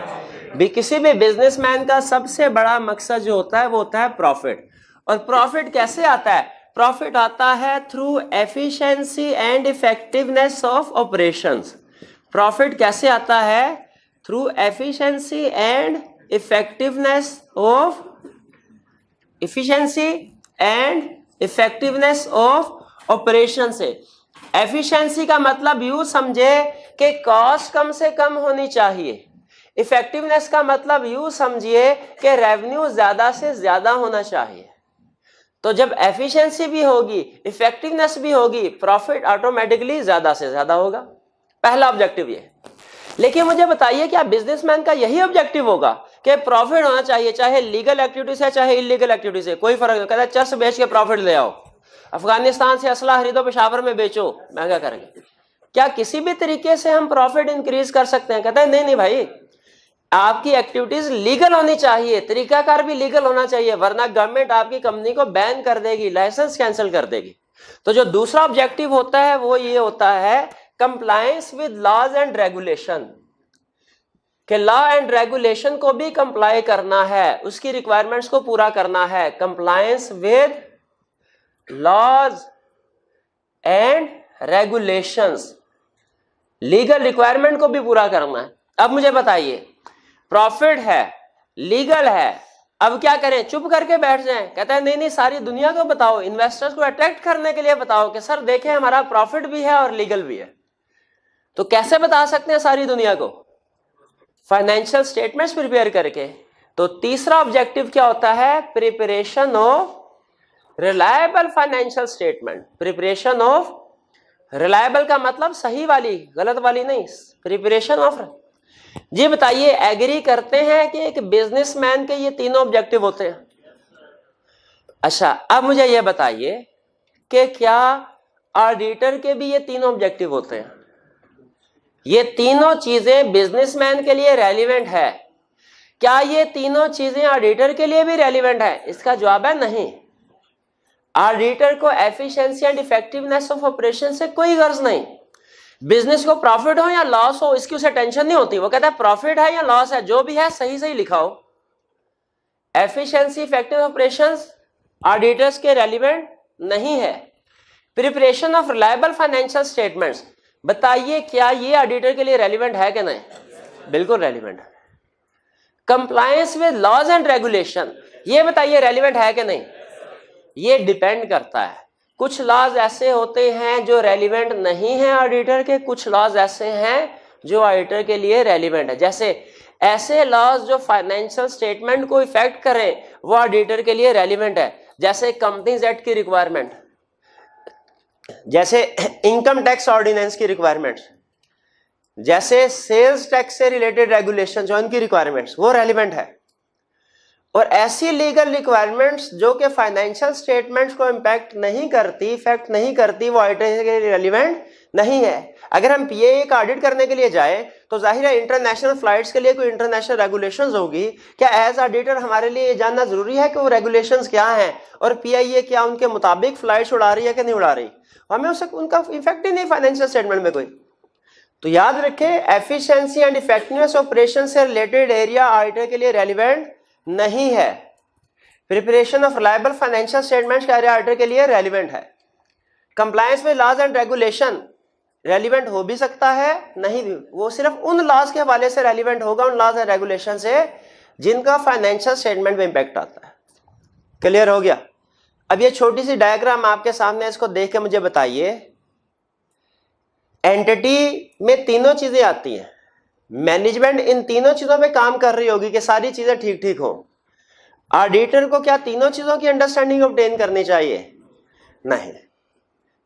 किसी भी बिजनेसमैन का सबसे बड़ा मकसद जो होता है वो होता है प्रॉफिट। और प्रॉफिट कैसे आता है? प्रॉफिट आता है through efficiency and effectiveness of operations. Profit कैसे आता है? Through efficiency and effectiveness of operation से। एफिशिएंसी का मतलब यूं समझे कि कॉस्ट कम से कम होनी चाहिए। इफेक्टिवनेस का मतलब यूं समझिए कि रेवेन्यू ज्यादा से ज्यादा होना चाहिए। तो जब एफिशिएंसी भी होगी, इफेक्टिवनेस भी होगी, प्रॉफिट ऑटोमेटिकली ज्यादा से ज्यादा होगा। पहला ऑब्जेक्टिव ये। लेकिन मुझे बताइए क्या बिजनेसमैन का यही ऑब्जेक्टिव होगा कि प्रॉफिट होना चाहिए, चाहे लीगल एक्टिविटी से चाहे इलीगल एक्टिविटी से, कोई फर्क नहीं। कहता है चर्च बेच के प्रॉफिट ले आओ, अफगानिस्तान से असला खरीदो, पेशावर में बेचो, महंगा करेंगे। क्या किसी भी तरीके से हम प्रॉफिट इंक्रीज कर सकते हैं? कहता है नहीं नहीं भाई, आपकी एक्टिविटीज लीगल होनी चाहिए, तरीकाकार भी लीगल होना चाहिए, वरना गवर्नमेंट आपकी कंपनी को बैन कर देगी, लाइसेंस कैंसिल कर देगी। तो जो दूसरा ऑब्जेक्टिव होता है वो ये होता है compliance with laws and regulation, कि लॉ एंड रेगुलेशन को भी कंप्लाई करना है, उसकी रिक्वायरमेंट्स को पूरा करना है। Compliance with laws and regulations, legal requirement को भी पूरा करना है। अब मुझे बताइए, प्रॉफिट है, लीगल है, अब क्या करें? चुप करके बैठ जाएं? कहता है नहीं नहीं, सारी दुनिया को बताओ, इन्वेस्टर्स को अट्रैक्ट करने के लिए बताओ कि सर देखें हमारा प्रॉफिट भी है और लीगल भी है। तो कैसे बता सकते हैं सारी दुनिया को? फाइनेंशियल स्टेटमेंट्स प्रिपेयर करके। तो तीसरा ऑब्जेक्टिव क्या होता है? Preparation of reliable financial statement. Preparation of reliable का मतलब सही वाली, गलत वाली नहीं, प्रिपरेशन ऑफ। जी बताइए, एग्री करते हैं कि एक बिजनेसमैन के ये तीनों ऑब्जेक्टिव होते हैं? अच्छा, अब मुझे ये बताइए कि क्या ऑडिटर के भी ये तीनों ऑब्जेक्टिव होते हैं? ये तीनों चीजें बिजनेसमैन के लिए रेलिवेंट है। क्या ये तीनों चीजें ऑडिटर के लिए भी रेलिवेंट है? इसका जवाब है नहीं। ऑडिटर को efficiency and effectiveness of operation से कोई गर्ज नहीं। बिजनेस को प्रॉफिट हो या लॉस हो, इसकी उसे टेंशन नहीं होती। वो कहता है प्रॉफिट है या लॉस है, जो भी है सही सही लिखाओ। एफिशिएंसी इफेक्टिव ऑपरेशंस ऑडिटर्स के रेलिवेंट नहीं है। Preparation of reliable financial statements, बताइए क्या ये ऑडिटर के लिए रेलिवेंट है कि नहीं? बिल्कुल रेलिवेंट है। Compliance with laws and regulation, ये बताइए रेलिवेंट है कि नहीं? ये डिपेंड करता है। कुछ लॉज ऐसे होते हैं जो रेलिवेंट नहीं है ऑडिटर के, कुछ लॉज ऐसे हैं जो ऑडिटर के लिए रेलिवेंट है। जैसे ऐसे लॉज जो फाइनेंशियल स्टेटमेंट को इफेक्ट करें वो ऑडिटर के लिए रेलिवेंट है। जैसे कंपनीज एक्ट की रिक्वायरमेंट, जैसे इनकम टैक्स ऑर्डिनेंस की रिक्वायरमेंट्स, जैसे सेल्स टैक्स से रिलेटेड रेगुलेशन जो इनकी रिक्वायरमेंट्स, वो रेलिवेंट है। और ऐसी लीगल रिक्वायरमेंट्स जो कि फाइनेंशियल स्टेटमेंट्स को इम्पैक्ट नहीं करती, इफेक्ट नहीं करती, वो ऑडिटर के लिए रेलिवेंट नहीं है। अगर हम पीए का ऑडिट करने के लिए जाए तो जाहिर है इंटरनेशनल फ्लाइट्स के लिए कोई इंटरनेशनल रेगुलेशंस होगी। क्या एज ऑडिटर हमारे लिए ये जानना जरूरी है कि वो रेगुलेशंस क्या हैं और पीआईए क्या उनके मुताबिक फ्लाइट्स उड़ा रही है कि नहीं उड़ा रही? हमें उससे उनका इफेक्ट ही नहीं फाइनेंशियल स्टेटमेंट में कोई। तो याद रखें, एफिशिएंसी एंड इफेक्टिवनेस ऑपरेशन से रिलेटेड एरिया ऑडिटर के लिए रेलिवेंट नहीं है। Preparation of reliable financial statements का एरिया ऑडिटर के लिए रेलिवेंट है। Compliance with laws and regulation relevant हो भी सकता है, नहीं भी। वो सिर्फ उन लॉज के हवाले से रेलिवेंट होगा, उन लॉज एंड रेगुलेशन से जिनका फाइनेंशियल स्टेटमेंट में इंपैक्ट आता है। क्लियर हो गया? अब ये छोटी सी डायग्राम आपके सामने, इसको देख के मुझे बताइए, एंटिटी में तीनों चीजें आती हैं, मैनेजमेंट इन तीनों चीजों पे काम कर रही होगी कि सारी चीजें ठीक ठीक हो। ऑडिटर को क्या तीनों चीजों की अंडरस्टैंडिंग ऑब्टेन करनी चाहिए? नहीं।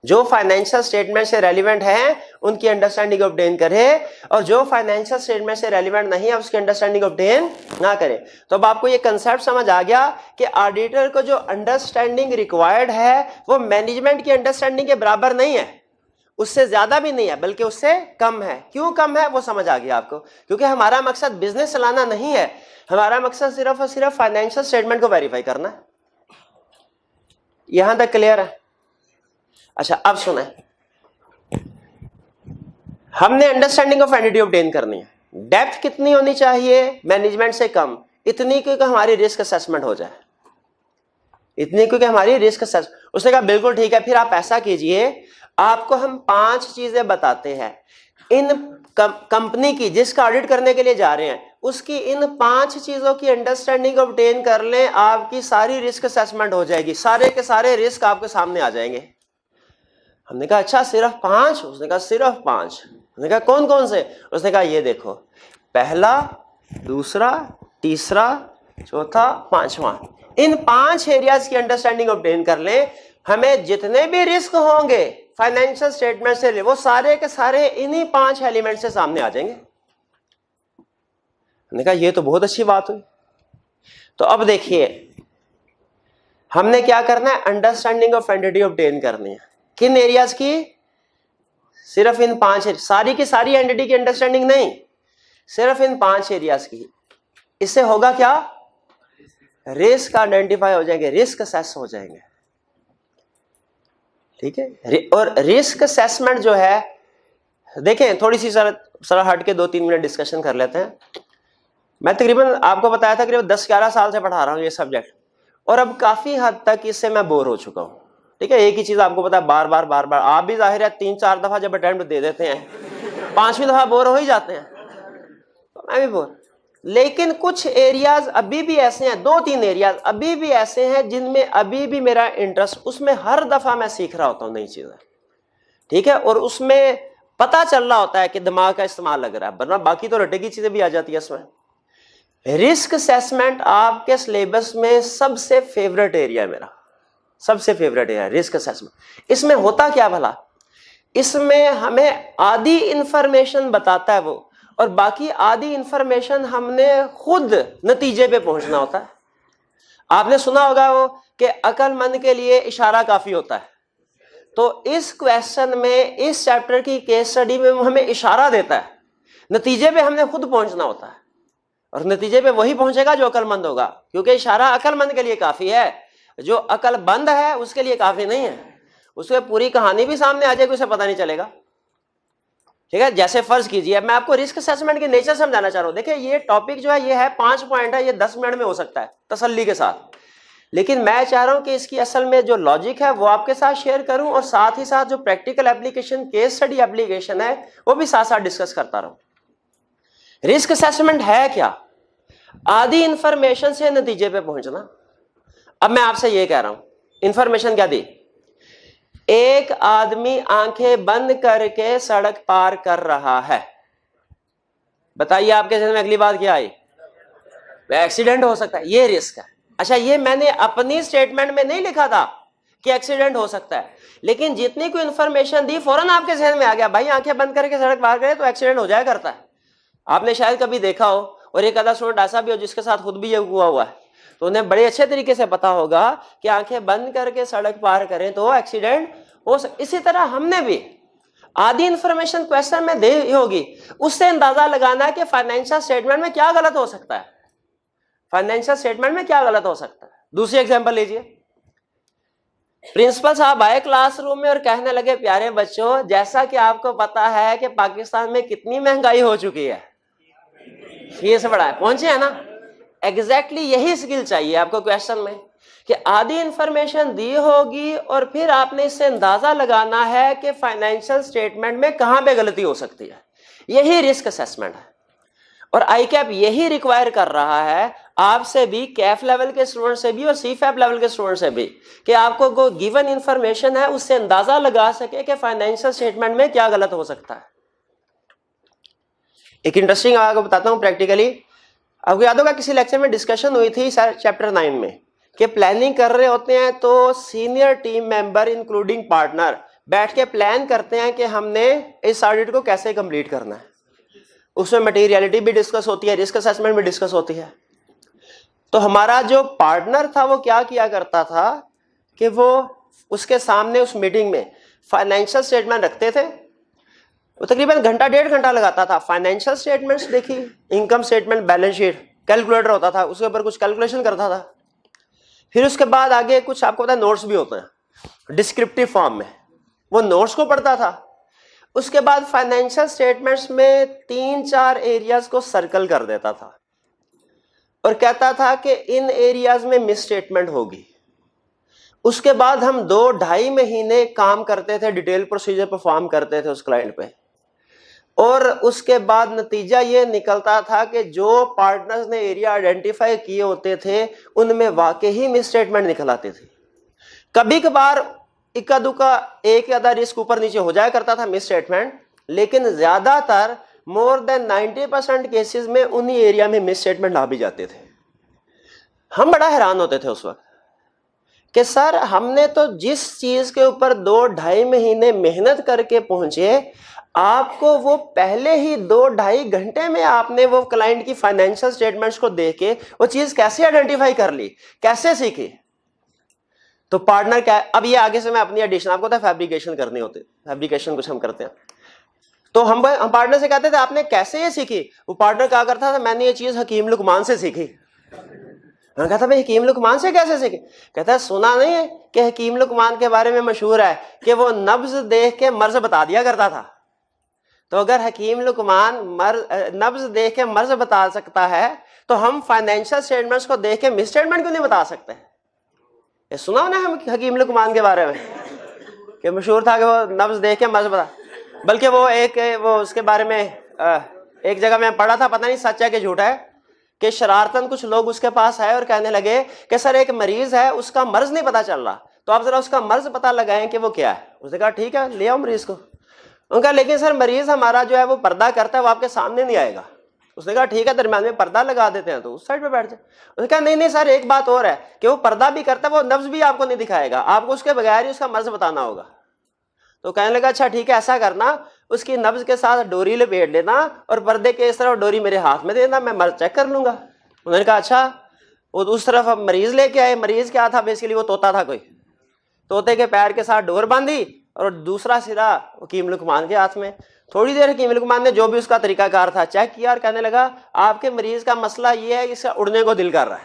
जो फाइनेंशियल स्टेटमेंट से रेलिवेंट है उनकी अंडरस्टैंडिंग ऑब्टेन करे, और जो फाइनेंशियल स्टेटमेंट से रेलिवेंट नहीं है उसकी अंडरस्टैंडिंग ऑब्टेन ना करे। तो अब आपको ये कंसेप्ट समझ आ गया कि ऑडिटर को जो अंडरस्टैंडिंग रिक्वायर्ड है वो मैनेजमेंट की अंडरस्टैंडिंग के बराबर नहीं है, उससे ज्यादा भी नहीं है, बल्कि उससे कम है। क्यों कम है वो समझ आ गया आपको, क्योंकि हमारा मकसद बिजनेस चलाना नहीं है, हमारा मकसद सिर्फ और सिर्फ फाइनेंशियल स्टेटमेंट को वेरीफाई करना है। यहां तक क्लियर है? अच्छा, अब सुने, हमने अंडरस्टैंडिंग ऑफ एंटिटी ऑब्टेन करनी है। डेप्थ कितनी होनी चाहिए? मैनेजमेंट से कम, इतनी क्योंकि हमारी रिस्क असेसमेंट हो जाए, इतनी क्योंकि हमारी रिस्क असेसमेंट। उसने कहा बिल्कुल ठीक है, फिर आप ऐसा कीजिए, आपको हम 5 चीजें बताते हैं, इन कंपनी की जिसका ऑडिट करने के लिए जा रहे हैं उसकी इन 5 चीजों की अंडरस्टैंडिंग ऑब्टेन कर लें, आपकी सारी रिस्क असेसमेंट हो जाएगी, सारे के सारे रिस्क आपके सामने आ जाएंगे। हमने कहा अच्छा सिर्फ 5? उसने कहा सिर्फ 5। हमने कहा कौन कौन से? उसने कहा ये देखो, पहला, दूसरा, तीसरा, चौथा, पांचवा, इन 5 एरियाज की अंडरस्टैंडिंग ऑब्टेन कर लें, हमें जितने भी रिस्क होंगे फाइनेंशियल स्टेटमेंट से वो सारे के सारे इन्हीं 5 एलिमेंट से सामने आ जाएंगे। हमने कहा ये तो बहुत अच्छी बात हुई। तो अब देखिए हमने क्या करना है, अंडरस्टैंडिंग ऑफ एंटिटी ऑब्टेन करनी है। किन एरियाज की? सिर्फ इन 5, सारी की सारी एंटिटी की अंडरस्टैंडिंग नहीं, सिर्फ इन 5 एरियाज की। इससे होगा क्या? रिस्क आइडेंटिफाई हो जाएंगे, रिस्क असेस हो जाएंगे, ठीक है। और रिस्क असेसमेंट जो है, देखें थोड़ी सी सर हट के 2-3 मिनट डिस्कशन कर लेते हैं। मैं तकरीबन आपको बताया था करीब 10-11 साल से पढ़ा रहा हूं ये सब्जेक्ट, और अब काफी हद तक इससे मैं बोर हो चुका हूं, ठीक है। एक ही चीज आपको पता है बार बार आप भी जाहिर है 3-4 दफा जब अटेम्प्ट दे देते हैं 5वीं दफा बोर हो ही जाते हैं, तो मैं भी बोर। लेकिन कुछ एरियाज अभी भी ऐसे हैं, 2-3 एरियाज अभी भी ऐसे हैं जिनमें अभी भी मेरा इंटरेस्ट, उसमें हर दफा मैं सीख रहा होता हूं नई चीजें, ठीक है, और उसमें पता चल रहा होता है कि दिमाग का इस्तेमाल लग रहा है, वरना बाकी तो रटे की चीजें भी आ जाती है इसमें। रिस्क असेसमेंट आपके सिलेबस में सबसे फेवरेट एरिया है मेरा, सबसे फेवरेट एरिया रिस्क असेसमेंट। इसमें होता क्या भला, इसमें हमें आधी इंफॉर्मेशन बताता है वो, और बाकी आधी इंफॉर्मेशन हमने खुद नतीजे पे पहुंचना होता है। आपने सुना होगा वो कि अक्लमंद के लिए इशारा काफी होता है, तो इस क्वेश्चन में, इस चैप्टर की केस स्टडी में हमें इशारा देता है, नतीजे पे हमने खुद पहुंचना होता है, और नतीजे पे वही पहुंचेगा जो अक्लमंद होगा, क्योंकि इशारा अक्लमंद के लिए काफी है, जो अक्लमंद है उसके लिए काफी नहीं है। उसके पूरी कहानी भी सामने आ जाएगी, उसे पता नहीं चलेगा, ठीक है। जैसे फर्ज कीजिए, मैं आपको रिस्क असेसमेंट की नेचर समझाना चाह रहा हूं। देखिए ये टॉपिक जो है ये है 5 पॉइंट है, ये 10 मिनट में हो सकता है तसल्ली के साथ, लेकिन मैं चाह रहा हूं कि इसकी असल में जो लॉजिक है वो आपके साथ शेयर करूं, और साथ ही साथ जो practical application, case study application है वो भी साथ साथ डिस्कस करता रहूं। रिस्क असेसमेंट है क्या? आधी इंफॉर्मेशन से नतीजे पे पहुंचना। अब मैं आपसे ये कह रहा हूं, इंफॉर्मेशन क्या दी? एक आदमी आंखें बंद करके सड़क पार कर रहा है, बताइए आपके जहन में अगली बात क्या आई? एक्सीडेंट हो सकता है, ये रिस्क है। अच्छा, ये मैंने अपनी स्टेटमेंट में नहीं लिखा था कि एक्सीडेंट हो सकता है, लेकिन जितनी कोई इंफॉर्मेशन दी फौरन आपके जहन में आ गया, भाई आंखें बंद करके सड़क पार करे तो एक्सीडेंट हो जाया करता है। आपने शायद कभी देखा हो, और एक आधा स्टूडेंट ऐसा भी हो जिसके साथ खुद भी ये हुआ है, तो उन्हें बड़े अच्छे तरीके से पता होगा कि आंखें बंद करके सड़क पार करें तो एक्सीडेंट हो सकता। इसी तरह हमने भी आधी इंफॉर्मेशन क्वेश्चन में दी होगी, उससे अंदाजा लगाना है कि फाइनेंशियल स्टेटमेंट में क्या गलत हो सकता है, फाइनेंशियल स्टेटमेंट में क्या गलत हो सकता है। दूसरी एग्जांपल लीजिए, प्रिंसिपल साहब आए क्लासरूम में और कहने लगे, प्यारे बच्चों जैसा कि आपको पता है कि पाकिस्तान में कितनी महंगाई हो चुकी है, फीस बढ़ा है, पहुंचे है ना। एग्जैक्टली यही स्किल चाहिए आपको क्वेश्चन में, कि आधी इंफॉर्मेशन दी होगी और फिर आपने इससे अंदाजा लगाना है कि फाइनेंशियल स्टेटमेंट में कहां पे गलती हो सकती है। यही रिस्क असेसमेंट है, और आईकैप यही रिक्वायर कर रहा है आपसे भी, कैफ लेवल के स्टूडेंट से भी और सीफैप लेवल के स्टूडेंट से भी, कि आपको जो गिवन इंफॉर्मेशन है उससे अंदाजा लगा सके कि फाइनेंशियल स्टेटमेंट में क्या गलत हो सकता है। एक इंटरेस्टिंग आपको बताता हूं प्रैक्टिकली। आपको याद होगा किसी लेक्चर में डिस्कशन हुई थी चैप्टर 9 में, कि प्लानिंग कर रहे होते हैं तो senior team member including partner बैठ के प्लान करते हैं कि हमने इस ऑडिट को कैसे कंप्लीट करना है। उसमें मटेरियलिटी भी डिस्कस होती है, रिस्क असेसमेंट भी डिस्कस होती है। तो हमारा जो पार्टनर था वो क्या किया करता था कि वो उसके सामने उस मीटिंग में फाइनेंशियल स्टेटमेंट रखते थे। वो तकरीबन घंटा 1.5 घंटा लगाता था। फाइनेंशियल स्टेटमेंट्स देखी, income statement, balance sheet, calculator होता था, उसके ऊपर कुछ कैलकुलेशन करता था। फिर उसके बाद आगे कुछ आपको पता है नोट्स भी होते हैं डिस्क्रिप्टिव फॉर्म में, वो नोट्स को पढ़ता था। उसके बाद फाइनेंशियल स्टेटमेंट्स में 3-4 एरियाज को सर्कल कर देता था और कहता था कि इन एरियाज में मिस स्टेटमेंट होगी। उसके बाद हम 2-2.5 महीने काम करते थे, डिटेल प्रोसीजर परफॉर्म करते थे उस क्लाइंट पे, और उसके बाद नतीजा ये निकलता था कि जो पार्टनर्स ने एरिया आइडेंटिफाई किए होते थे उनमें वाकई ही मिस स्टेटमेंट निकल आते थे। कभी कभार इक्का दुक्का एक या आधा रिस्क ऊपर नीचे हो जाया करता था मिस स्टेटमेंट, लेकिन ज्यादातर मोर देन 90% केसेस में उन्हीं एरिया में मिस स्टेटमेंट आ भी जाते थे। हम बड़ा हैरान होते थे उस वक्त कि सर हमने तो जिस चीज के ऊपर 2-2.5 महीने मेहनत करके पहुंचे, आपको वो पहले ही 2-2.5 घंटे में आपने वो क्लाइंट की फाइनेंशियल स्टेटमेंट्स को देख के वो चीज कैसे आइडेंटिफाई कर ली, कैसे सीखी। तो पार्टनर क्या, अब ये आगे से मैं अपनी एडिशन, आपको पता है फैब्रिकेशन करनी होती है, फैब्रिकेशन कुछ हम करते हैं, तो हम पार्टनर से कहते थे आपने कैसे ये सीखी। वो पार्टनर क्या करता था, मैंने ये चीज हकीम लुकमान से सीखी। मैं कहता भाई हकीम लुकमान से कैसे सीखी? कहता है सुना नहीं है कि हकीम लुकमान के बारे में मशहूर है कि वो नब्ज देख के मर्ज बता दिया करता था। तो अगर हकीम लुकमान नब्ज देख के मर्ज बता सकता है तो हम फाइनेंशियल स्टेटमेंट्स को देख के मिस स्टेटमेंट क्यों नहीं बता सकते? ये सुना होना हम हकीम लुकमान के बारे में कि मशहूर था कि वो नब्ज देख के मर्ज बता, बल्कि वो उसके बारे में एक जगह मैं पढ़ा था, पता नहीं सच है कि झूठा है, कि शरारतन कुछ लोग उसके पास आए और कहने लगे कि सर एक मरीज है, उसका मर्ज नहीं पता चल रहा, तो आप जरा उसका मर्ज पता लगाएं कि वो क्या है। उसने कहा ठीक है ले आओ मरीज को। उनका लेकिन सर मरीज हमारा जो है वो पर्दा करता है, वो आपके सामने नहीं आएगा। उसने कहा ठीक है दरम्यान में पर्दा लगा देते हैं, तो उस साइड पे बैठ जाए। उसने कहा नहीं सर एक बात और है कि वो पर्दा भी करता है, वो नब्ज भी आपको नहीं दिखाएगा, आपको उसके बगैर ही उसका मर्ज बताना होगा। तो कहने लगा अच्छा ठीक है ऐसा करना, उसकी नब्ज के साथ डोरी लपेट लेना और पर्दे के इस तरफ डोरी मेरे हाथ में देना, मैं मर्ज चेक कर लूंगा। उन्होंने कहा अच्छा। वो उस तरफ अब मरीज लेके आए। मरीज क्या था, बेसिकली वो तोता था, कोई तोते के पैर के साथ डोर बांधी और दूसरा सिरा हकीम लुकमान के हाथ में। थोड़ी देर हकीम लुकमान ने जो भी उसका तरीकाकार था चेक किया और कहने लगा आपके मरीज का मसला ये है, इसका उड़ने को दिल कर रहा है।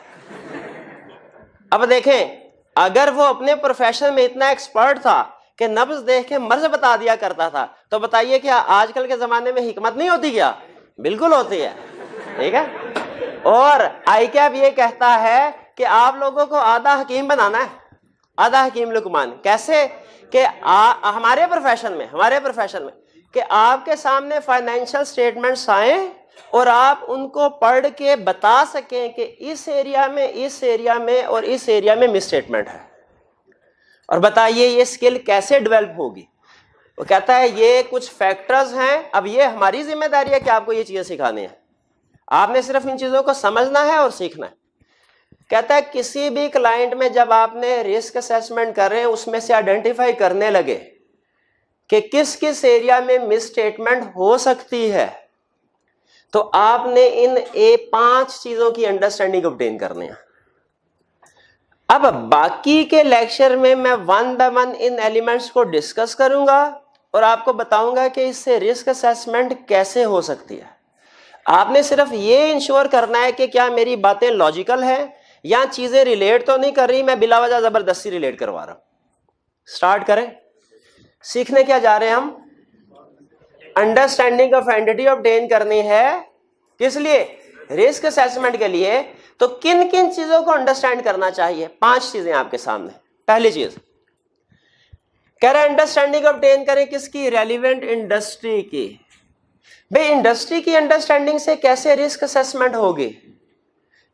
अब देखें अगर वो अपने प्रोफेशन में इतना एक्सपर्ट था कि नब्ज देख के मर्ज बता दिया करता था, तो बताइए क्या आजकल के जमाने में हिकमत नहीं होती क्या? बिल्कुल होती है, ठीक है। और आईकैप ये कहता है कि आप लोगों को आधा हकीम बनाना है, आधा हकीम लुकमान। कैसे कि हमारे प्रोफेशन में कि आपके सामने फाइनेंशियल स्टेटमेंट्स आए और आप उनको पढ़ के बता सकें कि इस एरिया में और इस एरिया में मिस स्टेटमेंट है, और बताइए ये स्किल कैसे डेवलप होगी। वो कहता है ये कुछ फैक्टर्स हैं, अब ये हमारी जिम्मेदारी है कि आपको ये चीजें सिखानी है, आपने सिर्फ इन चीजों को समझना है और सीखना है। कहता है किसी भी क्लाइंट में जब आपने रिस्क असेसमेंट कर रहे हैं उसमें से आइडेंटिफाई करने लगे कि किस किस एरिया में मिस स्टेटमेंट हो सकती है, तो आपने इन 5 चीजों की अंडरस्टैंडिंग ऑब्टेन करनी है। अब बाकी के लेक्चर में मैं 1 बाय 1 इन एलिमेंट्स को डिस्कस करूंगा और आपको बताऊंगा कि इससे रिस्क असेसमेंट कैसे हो सकती है। आपने सिर्फ ये इंश्योर करना है कि क्या मेरी बातें लॉजिकल है या चीजें रिलेट तो नहीं कर रही, मैं बिला वजह जबरदस्ती रिलेट करवा रहा हूं। स्टार्ट करें। सीखने क्या जा रहे हैं हम? अंडरस्टैंडिंग ऑफ एंटिटी ऑब्टेन करनी है। किस लिए? रिस्क असेसमेंट के लिए। तो किन किन चीजों को अंडरस्टैंड करना चाहिए? 5 चीजें आपके सामने। पहली चीज कह रहा है अंडरस्टैंडिंग ऑब्टेन करें किसकी? रेलिवेंट इंडस्ट्री की। भाई इंडस्ट्री की अंडरस्टैंडिंग से कैसे रिस्क असेसमेंट होगी?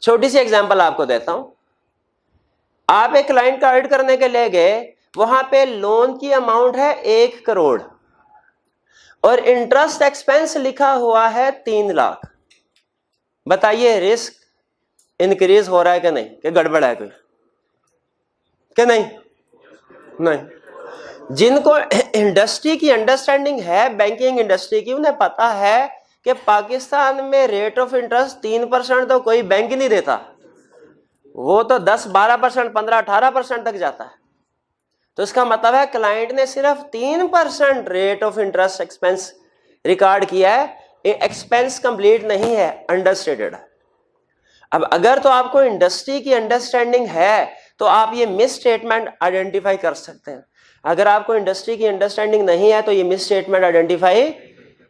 छोटी सी एग्जांपल आपको देता हूं। आप एक क्लाइंट का ऑडिट करने के लिए गए, वहां पे लोन की अमाउंट है 1 करोड़ और इंटरेस्ट एक्सपेंस लिखा हुआ है 3 लाख। बताइए रिस्क इंक्रीज हो रहा है कि नहीं, कि गड़बड़ है कोई? कि नहीं? जिनको इंडस्ट्री की अंडरस्टैंडिंग है, बैंकिंग इंडस्ट्री की, उन्हें पता है कि पाकिस्तान में रेट ऑफ इंटरेस्ट 3% तो कोई बैंक नहीं देता, वो तो 10-12%, 15-18% तक जाता है। तो इसका मतलब है क्लाइंट ने सिर्फ 3% rate of interest expense record किया है, एक्सपेंस कंप्लीट नहीं है, अंडरस्टेटेड। अब अगर तो आपको इंडस्ट्री की अंडरस्टैंडिंग है तो आप ये मिस स्टेटमेंट आइडेंटिफाई कर सकते हैं। अगर आपको इंडस्ट्री की अंडरस्टैंडिंग नहीं है तो ये मिस स्टेटमेंट आइडेंटिफाई,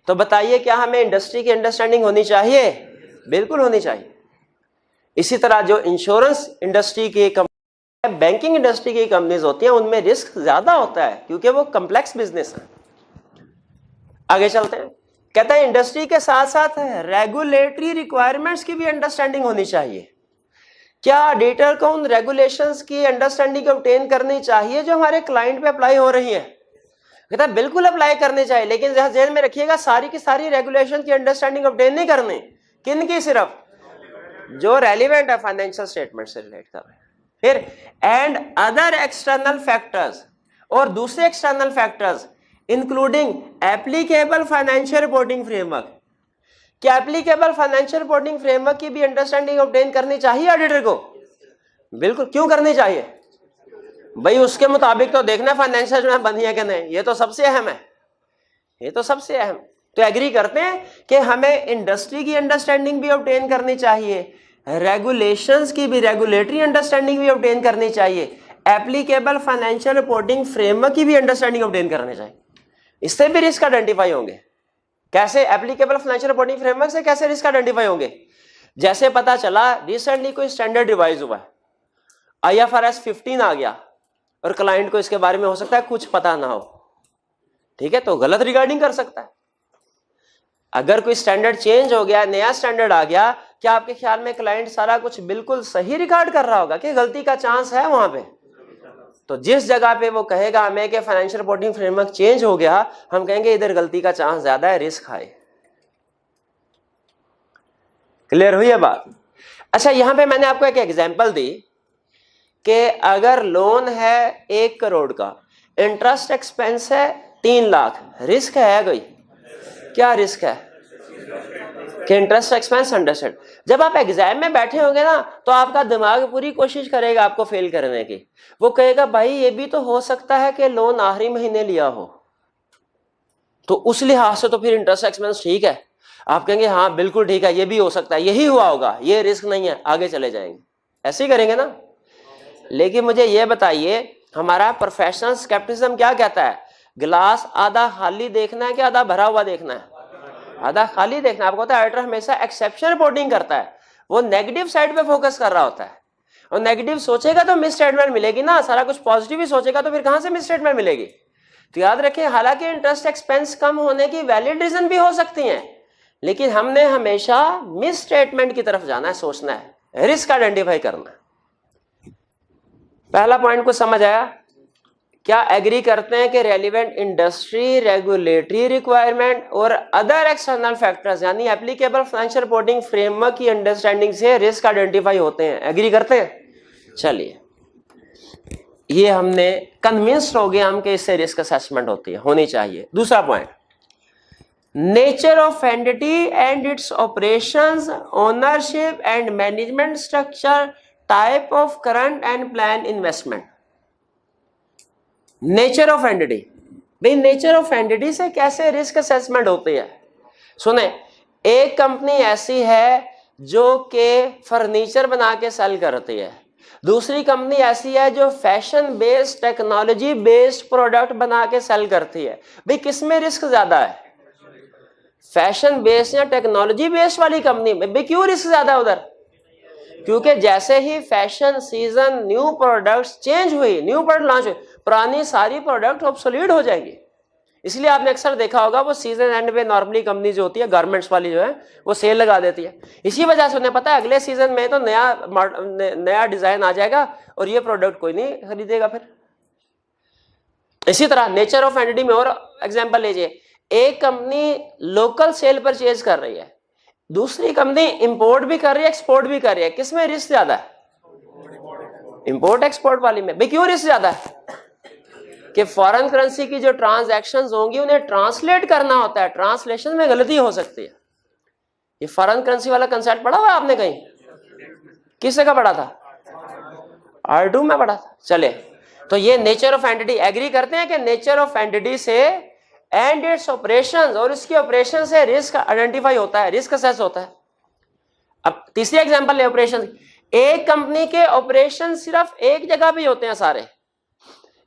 तो बताइए क्या हमें इंडस्ट्री की अंडरस्टैंडिंग होनी चाहिए? बिल्कुल होनी चाहिए। इसी तरह जो इंश्योरेंस इंडस्ट्री की कंपनी, बैंकिंग इंडस्ट्री की कंपनीज होती हैं, उनमें रिस्क ज्यादा होता है क्योंकि वो कम्प्लेक्स बिजनेस है। आगे चलते हैं। कहते हैं इंडस्ट्री के साथ साथ रेगुलेटरी रिक्वायरमेंट्स की भी अंडरस्टैंडिंग होनी चाहिए। क्या ऑडिटर को उन रेगुलेशंस की अंडरस्टैंडिंग ऑब्टेन करनी चाहिए जो हमारे क्लाइंट पे अप्लाई हो रही है? कहता है बिल्कुल अप्लाई करनी चाहिए, लेकिन ध्यान में रखिएगा सारी की सारी रेगुलेशन की अंडरस्टैंडिंग ऑब्टेन नहीं करनी। किन की? सिर्फ जो रेलिवेंट है, फाइनेंशियल स्टेटमेंट से रिलेट कर रहे हैं। फिर एंड अदर एक्सटर्नल फैक्टर्स, और दूसरे external factors including applicable financial reporting framework. क्या एप्लीकेबल फाइनेंशियल रिपोर्टिंग फ्रेमवर्क की भी अंडरस्टैंडिंग ऑब्टेन करनी चाहिए ऑडिटर को? बिल्कुल। क्यों करनी चाहिए भाई? उसके मुताबिक तो देखना फाइनेंशियल में बनी है कि नहीं, ये तो सबसे अहम है, ये तो सबसे अहम। तो एग्री करते हैं कि हमें इंडस्ट्री की अंडरस्टैंडिंग भी ऑब्टेन करनी चाहिए, रेगुलेशंस की भी, रेगुलेटरी अंडरस्टैंडिंग भी ऑब्टेन करनी चाहिए, एप्लीकेबल फाइनेंशियल रिपोर्टिंग फ्रेमवर्क की भी अंडरस्टैंडिंग ऑब्टेन करनी चाहिए। इससे भी रिस्क आइडेंटिफाई होंगे। कैसे? एप्लीकेबल फाइनेंशियल रिपोर्टिंग फ्रेमवर्क से कैसे रिस्क आइडेंटिफाई होंगे? जैसे पता चला रिसेंटली कोई स्टैंडर्ड रिवाइज हुआ है, IFRS 15 आ गया और क्लाइंट को इसके बारे में हो सकता है कुछ पता ना हो, ठीक है, तो गलत रिगार्डिंग कर सकता है। अगर कोई स्टैंडर्ड चेंज हो गया, नया स्टैंडर्ड आ गया, क्या आपके ख्याल में क्लाइंट सारा कुछ बिल्कुल सही रिकॉर्ड कर रहा होगा कि गलती का चांस है वहां पे? तो जिस जगह पे वो कहेगा हमें कि फाइनेंशियल रिपोर्टिंग फ्रेमवर्क चेंज हो गया, हम कहेंगे इधर गलती का चांस ज्यादा है, रिस्क हाई। क्लियर हुई है बात? अच्छा, यहां पे मैंने आपको एक एग्जांपल दी कि अगर लोन है 1 करोड़ का, इंटरेस्ट एक्सपेंस है 3 लाख, रिस्क है कोई? क्या रिस्क है? कि इंटरेस्ट एक्सपेंस अंडरस्टैंड। जब आप एग्जाम में बैठे होंगे ना, तो आपका दिमाग पूरी कोशिश करेगा आपको फेल करने की। वो कहेगा भाई ये भी तो हो सकता है कि लोन आखिरी महीने लिया हो, तो उस लिहाज से तो फिर इंटरेस्ट एक्सपेंस ठीक है। आप कहेंगे हाँ बिल्कुल ठीक है, ये भी हो सकता है, यही हुआ होगा, ये रिस्क नहीं है, आगे चले जाएंगे। ऐसे ही करेंगे ना। लेकिन मुझे ये बताइए, हमारा प्रोफेशनल स्केप्टिसिज्म क्या कहता है? गिलास आधा खाली देखना है कि आधा भरा हुआ देखना है? आधा खाली देखना। आपको पता है ऑडिटर हमेशा एक्सेप्शन रिपोर्टिंग करता है, वो नेगेटिव साइड पे फोकस कर रहा होता है, और नेगेटिव सोचेगा तो मिस स्टेटमेंट मिलेगी ना। सारा कुछ पॉजिटिव ही सोचेगा तो फिर कहां से मिस स्टेटमेंट मिलेगी? तो याद रखें, हालांकि इंटरेस्ट एक्सपेंस कम होने की वैलिड रीजन भी हो सकती हैं, लेकिन हमने हमेशा मिस स्टेटमेंट की तरफ जाना है, सोचना है, रिस्क आइडेंटिफाई करना है। पहला पॉइंट को समझ आया? क्या एग्री करते हैं कि रेलिवेंट इंडस्ट्री, रेगुलेटरी रिक्वायरमेंट और अदर एक्सटर्नल फैक्टर्स यानी एप्लीकेबल फाइनेंशियल रिपोर्टिंग फ्रेमवर्क की अंडरस्टैंडिंग से रिस्क आइडेंटिफाई होते हैं? एग्री करते हैं? चलिए, ये हमने कन्विंस्ड हो गए हम कि इससे रिस्क असेसमेंट होती है, होनी चाहिए। दूसरा point, nature of entity and it's operations, ownership and management structure, type of current and plan investment. Nature of entity, भाई नेचर ऑफ एंटिटी से कैसे रिस्क असेसमेंट होती है? सुने, एक कंपनी ऐसी है जो कि फर्नीचर बना के सेल करती है, दूसरी कंपनी ऐसी है जो fashion based, technology based product बना के सेल करती है। भाई किसमें रिस्क ज्यादा है? फैशन बेस्ड या टेक्नोलॉजी बेस्ड वाली कंपनी में। भाई क्यों रिस्क ज्यादा है उधर? क्योंकि जैसे ही fashion season, new products change हुई, न्यू प्रोडक्ट लॉन्च हुई, पुरानी सारी प्रोडक्ट ऑब्सोलीट हो जाएंगी। इसलिए आपने अक्सर देखा होगा वो सीजन एंड पे नॉर्मली कंपनी जो होती है, गारमेंट्स वाली जो है, वो सेल लगा देती है। इसी वजह से उन्हें पता है अगले सीजन में तो नया डिजाइन आ जाएगा और ये प्रोडक्ट कोई नहीं खरीदेगा फिर। इसी तरह नेचर ऑफ एंटिटी में और एग्जांपल लीजिए, एक कंपनी लोकल सेल परचेज कर रही है, दूसरी कंपनी इंपोर्ट भी कर रही है, एक्सपोर्ट भी कर रही है। किसमें रिस्क ज्यादा है? इंपोर्ट एक्सपोर्ट वाली में। भाई क्यों रिस्क ज्यादा है? कि फॉरेन करेंसी की जो ट्रांजैक्शंस होंगी उन्हें ट्रांसलेट करना होता है, ट्रांसलेशन में गलती हो सकती है। ये फॉरेन करेंसी वाला कंसेप्ट पढ़ा हुआ आपने कहीं? किस जगह पढ़ा था? R2 में पढ़ा था। चले, तो ये नेचर ऑफ एंटिटी, एग्री करते हैं कि नेचर ऑफ एंटिटी से एंड इट्स ऑपरेशंस और इसके ऑपरेशन से रिस्क आइडेंटिफाई होता है, रिस्क असेस होता है। अब तीसरी एग्जांपल है ऑपरेशन। एक कंपनी के ऑपरेशन सिर्फ एक जगह पे होते हैं सारे,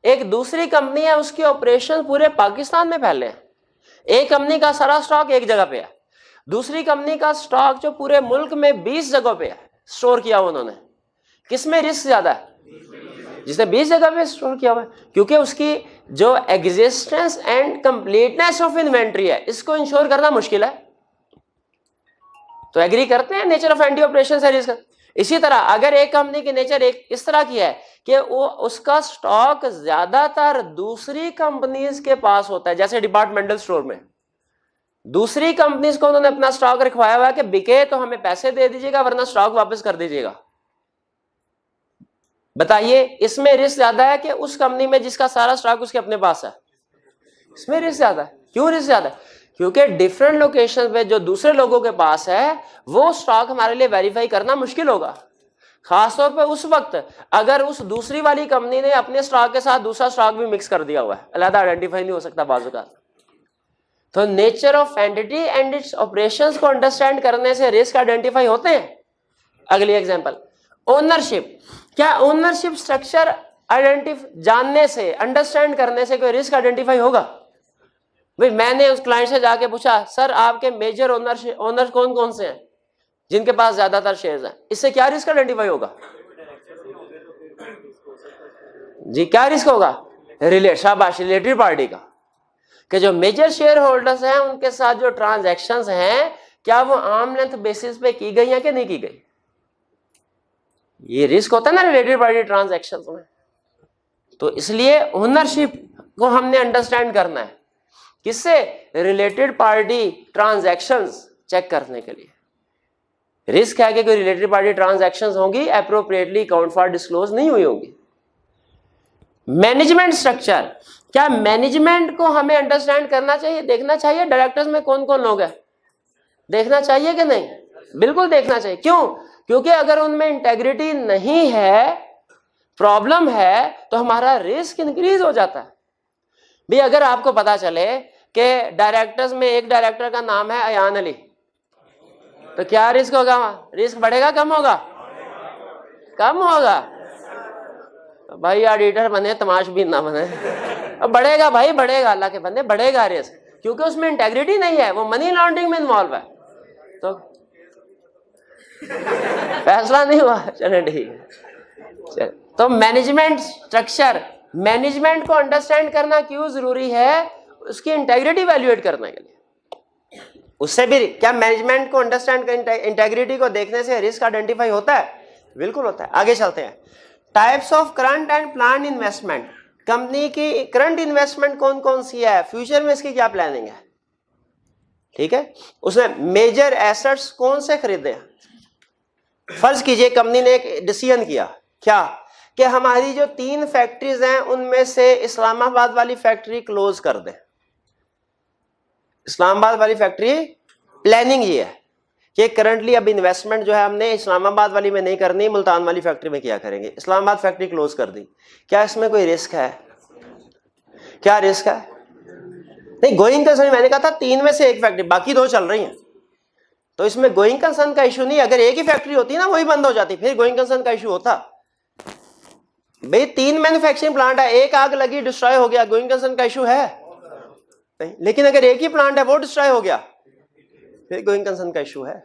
एक दूसरी कंपनी है उसके ऑपरेशन पूरे पाकिस्तान में फैले हैं। एक कंपनी का सारा स्टॉक एक जगह पे है, दूसरी कंपनी का स्टॉक जो पूरे मुल्क में 20 जगह पे है स्टोर किया हुआ उन्होंने। किसमें रिस्क ज्यादा है? जिसने 20 जगह पे स्टोर किया हुआ है, क्योंकि उसकी जो existence and completeness of inventory है इसको इंश्योर करना मुश्किल है। तो एग्री करते हैं नेचर ऑफ एंटी ऑपरेशन है रिस्क। इसी तरह अगर एक कंपनी की नेचर एक इस तरह की है कि वो उसका स्टॉक ज्यादातर दूसरी कंपनीज के पास होता है, जैसे डिपार्टमेंटल स्टोर में दूसरी कंपनीज को उन्होंने अपना स्टॉक रखवाया हुआ है कि बिके तो हमें पैसे दे दीजिएगा वरना स्टॉक वापस कर दीजिएगा। बताइए इसमें रिस्क ज्यादा है कि उस कंपनी में जिसका सारा स्टॉक उसके अपने पास है? इसमें रिस्क ज्यादा है। क्यों रिस्क ज्यादा है? क्योंकि डिफरेंट लोकेशन पे जो दूसरे लोगों के पास है वो स्टॉक हमारे लिए वेरीफाई करना मुश्किल होगा, खासतौर पे उस वक्त अगर उस दूसरी वाली कंपनी ने अपने स्टॉक के साथ दूसरा स्टॉक भी मिक्स कर दिया हुआ है, अलग आइडेंटिफाई नहीं हो सकता बाजू का। तो nature of entity and it's operations को अंडरस्टैंड करने से रिस्क आइडेंटिफाई होते हैं। अगली एग्जांपल, ओनरशिप। क्या ओनरशिप स्ट्रक्चर जानने से, अंडरस्टैंड करने से कोई रिस्क आइडेंटिफाई होगा? भाई मैंने उस क्लाइंट से जाके पूछा सर आपके मेजर ओनर कौन कौन से हैं जिनके पास ज्यादातर शेयर्स हैं, इससे क्या रिस्क आइडेंटिफाई होगा जी? क्या रिस्क होगा? रिलेटेड पार्टी का, कि जो मेजर शेयर होल्डर्स हैं उनके साथ जो ट्रांजैक्शंस हैं क्या वो आर्म लेंथ बेसिस पे की गई है कि नहीं की गई। ये रिस्क होता है ना रिलेटेड पार्टी ट्रांजैक्शंस में। तो इसलिए ओनरशिप को हमने अंडरस्टैंड करना है, किससे? रिलेटेड पार्टी ट्रांजैक्शंस चेक करने के लिए। रिस्क है कि कोई रिलेटेड पार्टी ट्रांजैक्शंस होंगी एप्रोप्रिएटली अकाउंट फॉर डिस्क्लोज नहीं हुई होंगी। Management structure. क्या मैनेजमेंट को हमें अंडरस्टैंड करना चाहिए, देखना चाहिए डायरेक्टर्स में कौन कौन लोग हैं? देखना चाहिए कि नहीं? बिल्कुल देखना चाहिए। क्यों? क्योंकि अगर उनमें इंटेग्रिटी नहीं है, प्रॉब्लम है, तो हमारा रिस्क इंक्रीज हो जाता है। भी अगर आपको पता चले कि डायरेक्टर्स में एक डायरेक्टर का नाम है अयान अली, तो क्या रिस्क होगा? रिस्क बढ़ेगा कम होगा? कम होगा। तो भाई ऑडिटर बने तमाशबीन ना बने। अब बढ़ेगा भाई, बढ़ेगा, अल्लाह के बंदे बढ़ेगा रिस्क, क्योंकि उसमें इंटेग्रिटी नहीं है, वो मनी लॉन्ड्रिंग में इन्वॉल्व है। तो फैसला नहीं हुआ, चले ठीक है। तो मैनेजमेंट स्ट्रक्चर, मैनेजमेंट को अंडरस्टैंड करना क्यों जरूरी है? उसकी इंटेग्रिटी वैल्यूएट करने के लिए। उससे भी क्या मैनेजमेंट को अंडरस्टैंड कर, इंटेग्रिटी को देखने से रिस्क आइडेंटिफाई होता है? बिल्कुल होता है। आगे चलते हैं। Types of current and plan investment. Company की करंट इन्वेस्टमेंट कौन कौन सी है, फ्यूचर में इसकी क्या प्लानिंग है, ठीक है? उसने मेजर एसेट्स कौन से खरीदे हैं? फर्ज कीजिए कंपनी ने एक डिसीजन किया, क्या कि हमारी जो 3 फैक्ट्रीज हैं उनमें से इस्लामाबाद वाली फैक्ट्री क्लोज कर दें। इस्लामाबाद वाली फैक्ट्री प्लानिंग ये है कि करंटली अब इन्वेस्टमेंट जो है हमने इस्लामाबाद वाली में नहीं करनी, मुल्तान वाली फैक्ट्री में क्या करेंगे। इस्लामाबाद फैक्ट्री क्लोज कर दी। क्या इसमें कोई रिस्क है? क्या रिस्क है? नहीं, गोइंग कंसर्न मैंने कहा था 3 में से 1 फैक्ट्री, बाकी 2 चल रही हैं, तो इसमें गोइंग कंसर्न का इशू नहीं। अगर एक ही फैक्ट्री होती ना वही बंद हो जाती, फिर गोइंग कंसर्न का इशू होता। भाई 3 मैन्युफैक्चरिंग प्लांट है, एक आग लगी डिस्ट्रॉय हो गया, गोइंग कंसर्न का इशू है नहीं। लेकिन अगर एक ही प्लांट है वो डिस्ट्रॉय हो गया, फिर गोइंग कंसर्न का इशू है।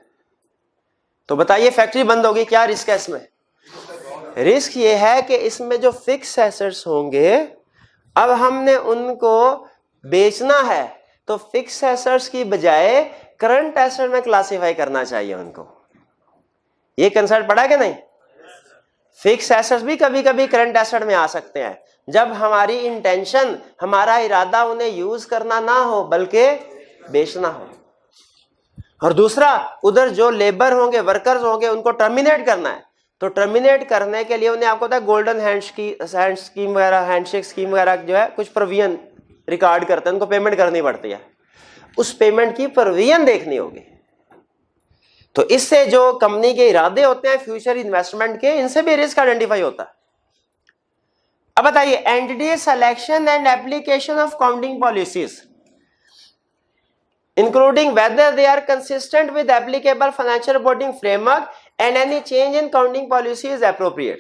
तो बताइए फैक्ट्री बंद होगी, क्या रिस्क है इसमें? रिस्क ये है कि इसमें जो फिक्स एसेट्स होंगे अब हमने उनको बेचना है, तो फिक्स एसेट्स की बजाय करंट एसेट में क्लासिफाई करना चाहिए उनको। ये कंसेप्ट पढ़ा कि नहीं? फिक्स एसेट्स भी कभी कभी करंट एसेट में आ सकते हैं जब हमारी इंटेंशन, हमारा इरादा उन्हें यूज करना ना हो बल्कि बेचना हो। और दूसरा, उधर जो लेबर होंगे, वर्कर्स होंगे, उनको टर्मिनेट करना है, तो टर्मिनेट करने के लिए उन्हें आपको पता है गोल्डन हैंड स्कीम वगैरह, हैंडशेक स्कीम वगैरह जो है कुछ प्रोविजन रिकॉर्ड करते हैं, उनको पेमेंट करनी पड़ती है, उस पेमेंट की प्रोविजन देखनी होगी। तो इससे जो कंपनी के इरादे होते हैं फ्यूचर इन्वेस्टमेंट के, इनसे भी रिस्क आइडेंटिफाई होता है। अब बताइए, entity selection and application of counting policies including whether they are consistent with applicable financial reporting framework and any change in counting policy is appropriate.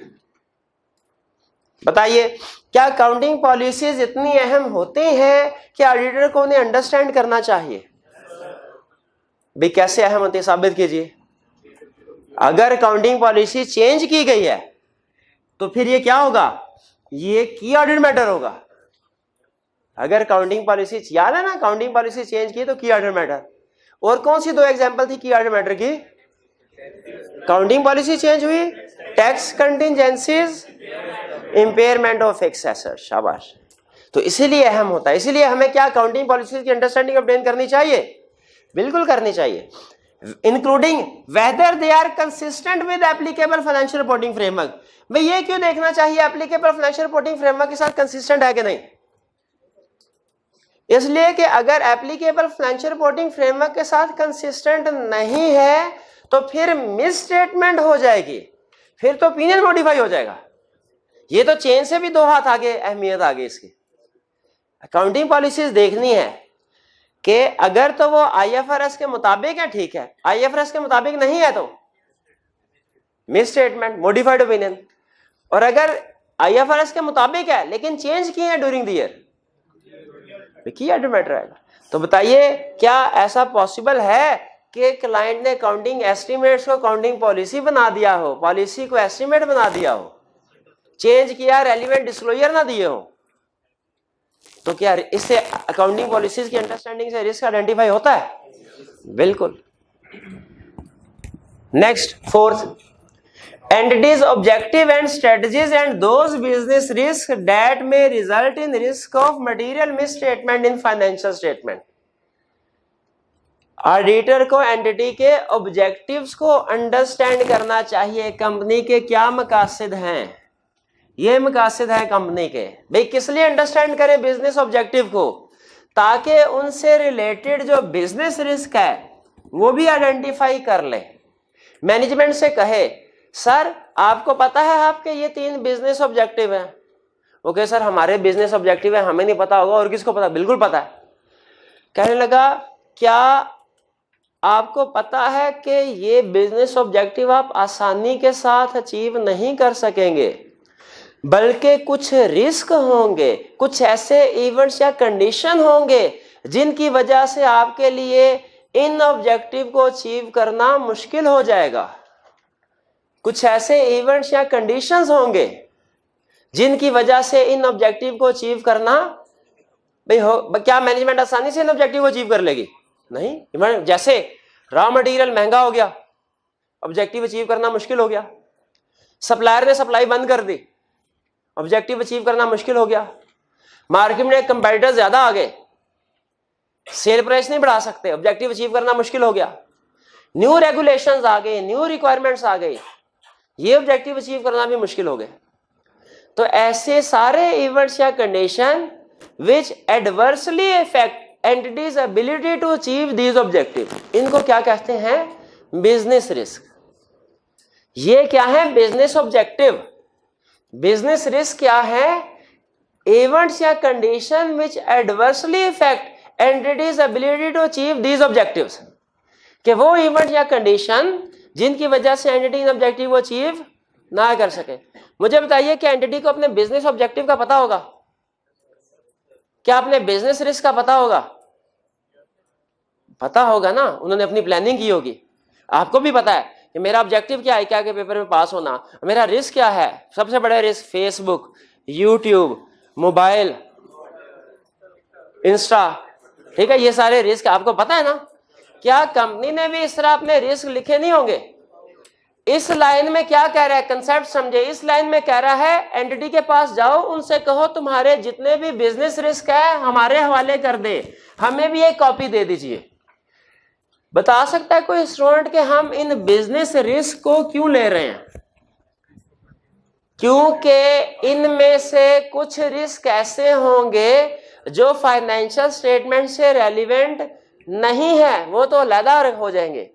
बताइए, क्या काउंटिंग पॉलिसीज इतनी अहम होती हैं कि ऑडिटर को उन्हें अंडरस्टैंड करना चाहिए? भाई कैसे अहम होती है, साबित कीजिए। अगर काउंटिंग पॉलिसी चेंज की गई है तो फिर ये क्या होगा, ये की ऑडिट मैटर होगा। अगर काउंटिंग पॉलिसी, याद है ना, काउंटिंग पॉलिसी चेंज की तो की ऑडिट मैटर। और कौन सी दो एग्जांपल थी की ऑडिट मैटर की? काउंटिंग पॉलिसी चेंज हुई, tax contingencies, impairment of fixed asset. शाबाश। तो इसीलिए अहम होता है, इसीलिए हमें क्या काउंटिंग पॉलिसी की अंडरस्टैंडिंग ऑब्टेन करनी चाहिए, बिल्कुल करनी चाहिए। Including whether they are consistent with applicable financial reporting framework. भाई ये क्यों देखना चाहिए एप्लीकेबल फाइनेंशियल रिपोर्टिंग फ्रेमवर्क के साथ कंसिस्टेंट है कि नहीं? इसलिए कि अगर एप्लीकेबल फाइनेंशियल रिपोर्टिंग फ्रेमवर्क के साथ कंसिस्टेंट नहीं है तो फिर मिस स्टेटमेंट हो जाएगी, फिर तो ओपिनियन मॉडिफाई हो जाएगा। ये तो चेन से भी दो हाथ आगे अहमियत आ गई इसकी। अकाउंटिंग पॉलिसीज देखनी है कि अगर तो वो आईएफआरएस के मुताबिक है, ठीक है, आईएफआरएस के मुताबिक नहीं है तो मिस स्टेटमेंट, मॉडिफाइड ओपिनियन। और अगर आईएफआरएस के मुताबिक है लेकिन चेंज किए हैं ड्यूरिंग द ईयर, की ऑडिट मैटर आएगा। तो बताइए, क्या ऐसा पॉसिबल है कि क्लाइंट ने अकाउंटिंग एस्टिमेट्स को अकाउंटिंग पॉलिसी बना दिया हो, पॉलिसी को एस्टिमेट बना दिया हो, चेंज किया, रेलिवेंट डिस्क्लोजर ना दिए हो? तो क्या इससे अकाउंटिंग पॉलिसीज की अंडरस्टैंडिंग से रिस्क आइडेंटिफाई होता है? बिल्कुल। Next, fourth, entities objective and strategies and those business risks that may result in risk of material misstatement in financial statement। Auditor को एंटिटी के ऑब्जेक्टिव्स को अंडरस्टैंड करना चाहिए, कंपनी के क्या मकासद हैं, ये मकासद हैं कंपनी के। भाई किस लिए अंडरस्टैंड करें बिजनेस ऑब्जेक्टिव को? ताकि उनसे रिलेटेड जो बिजनेस रिस्क है वो भी आइडेंटिफाई कर ले। मैनेजमेंट से कहे, सर आपको पता है आपके ये 3 बिजनेस ऑब्जेक्टिव हैं। ओके सर, हमारे बिजनेस ऑब्जेक्टिव है, हमें नहीं पता होगा, और किसको पता? बिल्कुल पता है। कहने लगा, क्या आपको पता है कि ये बिजनेस ऑब्जेक्टिव आप आसानी के साथ अचीव नहीं कर सकेंगे, बल्कि कुछ रिस्क होंगे, कुछ ऐसे इवेंट्स या कंडीशन होंगे जिनकी वजह से आपके लिए इन ऑब्जेक्टिव को अचीव करना मुश्किल हो जाएगा। कुछ ऐसे इवेंट्स या कंडीशंस होंगे जिनकी वजह से इन ऑब्जेक्टिव को अचीव करना, भाई क्या मैनेजमेंट आसानी से इन ऑब्जेक्टिव को अचीव कर लेगी? नहीं। जैसे रॉ मटेरियल महंगा हो गया, ऑब्जेक्टिव अचीव करना मुश्किल हो गया। सप्लायर ने सप्लाई बंद कर दी, ऑब्जेक्टिव अचीव करना मुश्किल हो गया। मार्केट में कंपेटिटर्स ज्यादा आ गए, सेल प्राइस नहीं बढ़ा सकते, ऑब्जेक्टिव अचीव करना मुश्किल हो गया। न्यू रेगुलेशंस आ गए, न्यू रिक्वायरमेंट्स आ गई, ये ऑब्जेक्टिव अचीव करना भी मुश्किल हो गए। तो ऐसे सारे इवेंट्स या condition which adversely affect entity's ability to achieve these objective, इनको क्या कहते हैं? Business risk. ये क्या है? Business objective. बिजनेस रिस्क क्या है? इवेंट्स या condition which adversely affect entity's ability to achieve these objectives, कि वो इवेंट या कंडीशन जिनकी वजह से एंटिटी इन ऑब्जेक्टिव को अचीव ना कर सके। मुझे बताइए कि एंटिटी को अपने बिजनेस ऑब्जेक्टिव का पता होगा? क्या अपने बिजनेस रिस्क का पता होगा? पता होगा ना, उन्होंने अपनी प्लानिंग की होगी। आपको भी पता है कि मेरा ऑब्जेक्टिव क्या है, क्या के पेपर में पास होना, मेरा रिस्क क्या है। सबसे बड़ा risk Facebook, YouTube, mobile, Insta, ठीक है, ये सारे रिस्क आपको पता है ना। क्या कंपनी ने भी इस तरह अपने रिस्क लिखे नहीं होंगे? इस लाइन में क्या कह रहा है, कंसेप्ट समझे। इस लाइन में कह रहा है एंटिटी के पास जाओ, उनसे कहो तुम्हारे जितने भी बिजनेस रिस्क है हमारे हवाले कर दे, हमें भी एक कॉपी दे दीजिए। बता सकता है कोई स्टूडेंट कि हम इन बिजनेस रिस्क को क्यों ले रहे हैं? क्योंकि इनमें से कुछ रिस्क ऐसे होंगे जो फाइनेंशियल स्टेटमेंट से रेलिवेंट नहीं है, वो तो अलहदा हो जाएंगे,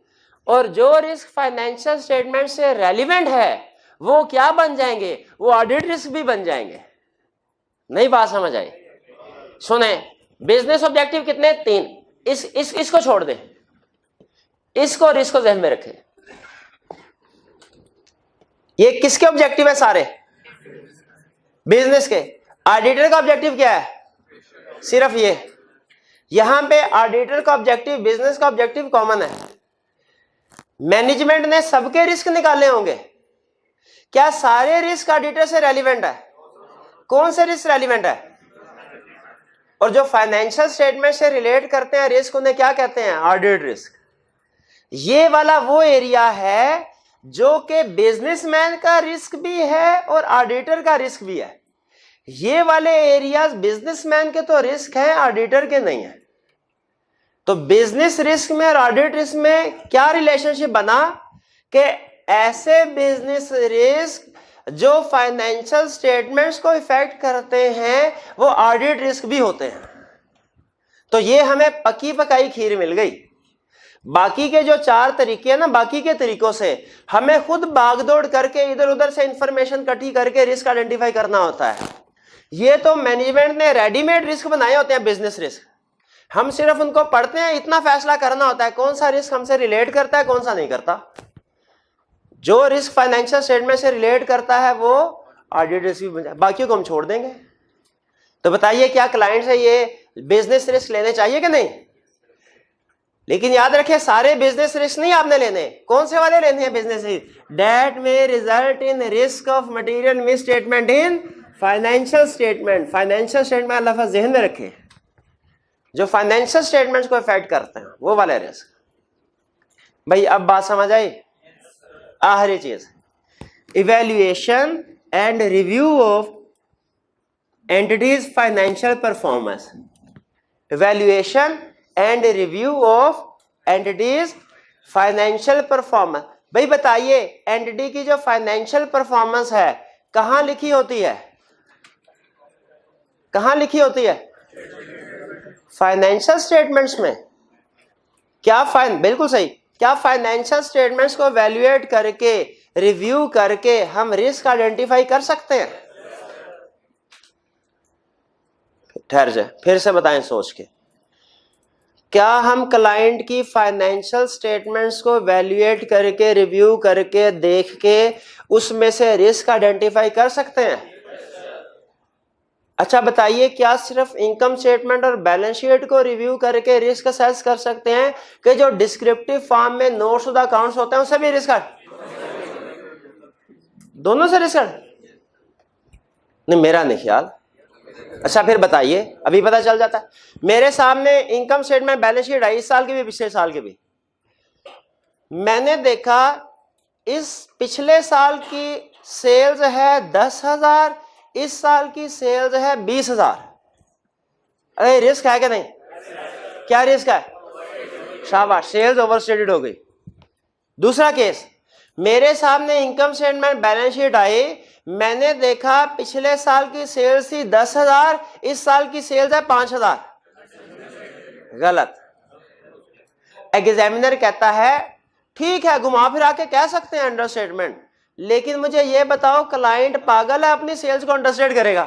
और जो रिस्क फाइनेंशियल स्टेटमेंट से रेलिवेंट है वो क्या बन जाएंगे, वो ऑडिट रिस्क भी बन जाएंगे। नहीं बात समझ आई? सुने, बिजनेस ऑब्जेक्टिव कितने? 3। इसको छोड़ दे, इसको रिस्क को ध्यान में रखें। ये किसके ऑब्जेक्टिव है? सारे बिजनेस के। ऑडिटर का ऑब्जेक्टिव क्या है? सिर्फ ये। यहां पे ऑडिटर का ऑब्जेक्टिव, बिजनेस का ऑब्जेक्टिव कॉमन है। मैनेजमेंट ने सबके रिस्क निकाले होंगे। क्या सारे रिस्क ऑडिटर से रेलिवेंट है? कौन से रिस्क रेलिवेंट है? और जो फाइनेंशियल स्टेटमेंट से रिलेट करते हैं रिस्क, उन्हें क्या कहते हैं? Audit risk. ये वाला वो एरिया है जो कि बिजनेसमैन का रिस्क भी है और ऑडिटर का रिस्क भी है। ये वाले एरियाज बिजनेसमैन के तो रिस्क हैं, ऑडिटर के नहीं है। तो बिजनेस रिस्क में और ऑडिट रिस्क में क्या रिलेशनशिप बना कि ऐसे बिजनेस रिस्क जो फाइनेंशियल स्टेटमेंट्स को इफेक्ट करते हैं वो ऑडिट रिस्क भी होते हैं। तो ये हमें पकी पकाई खीर मिल गई। बाकी के जो 4 तरीके हैं ना, बाकी के तरीकों से हमें खुद भागदौड़ करके इधर उधर से इंफॉर्मेशन इकट्ठी करके रिस्क आइडेंटिफाई करना होता है। ये तो मैनेजमेंट ने रेडीमेड रिस्क बनाए होते हैं, बिजनेस रिस्क। हम सिर्फ उनको पढ़ते हैं, इतना फैसला करना होता है कौन सा रिस्क हमसे रिलेट करता है, कौन सा नहीं करता। जो रिस्क फाइनेंशियल स्टेटमेंट से रिलेट करता है वो ऑडिट रिस्क भी बन जाए, बाकी को हम छोड़ देंगे। तो बताइए क्या क्लाइंट से ये बिजनेस रिस्क लेने चाहिए कि नहीं? लेकिन याद रखिए सारे बिजनेस रिस्क नहीं आपने लेने। कौन से वाले लेने हैं बिजनेस रिस्क? डेट में result in risk of material miss statement in financial statement. Financial statement लफ्ज़ ज़हन में रखें, जो फाइनेंशियल स्टेटमेंट्स को इफेक्ट करते हैं वो वाले रिस्क। भाई अब बात समझ आई? आखिरी चीज, evaluation and review of entities financial performance. Evaluation and review of entities financial performance. भाई बताइए एंटिटी की जो फाइनेंशियल परफॉर्मेंस है कहां लिखी होती है? कहां लिखी होती है? फाइनेंशियल स्टेटमेंट्स में। क्या बिल्कुल सही। क्या फाइनेंशियल स्टेटमेंट्स को वैल्यूएट करके, रिव्यू करके हम रिस्क आइडेंटिफाई कर सकते हैं? ठहर जाए, फिर से बताएं सोच के। क्या हम क्लाइंट की फाइनेंशियल स्टेटमेंट्स को वैल्यूएट करके, रिव्यू करके, देख के उसमें से रिस्क आइडेंटिफाई कर सकते हैं? अच्छा बताइए क्या सिर्फ इनकम स्टेटमेंट और बैलेंस शीट को रिव्यू करके रिस्क असेस कर सकते हैं कि जो डिस्क्रिप्टिव फॉर्म में नोट्स ऑफ द अकाउंट्स होते हैं उससे भी रिस्क? दोनों से रिस्क? नहीं, मेरा नहीं ख्याल। अच्छा फिर बताइए, अभी पता चल जाता है। मेरे सामने इनकम स्टेटमेंट बैलेंस शीट आई, इस साल की भी पिछले साल की भी। मैंने देखा इस पिछले साल की सेल्स है 10,000, इस साल की सेल्स है 20,000। अरे रिस्क है कि नहीं? क्या रिस्क है? शाबाश, सेल्स ओवरस्टेटेड हो गई। दूसरा केस, मेरे सामने इनकम स्टेटमेंट बैलेंस शीट आई, मैंने देखा पिछले साल की सेल्स थी 10,000, इस साल की सेल्स है 5,000। गलत। एग्जामिनर कहता है ठीक है, घुमा फिरा के कह सकते हैं अंडर स्टेटमेंट, लेकिन मुझे यह बताओ क्लाइंट पागल है अपनी सेल्स को अंडरस्टेट करेगा?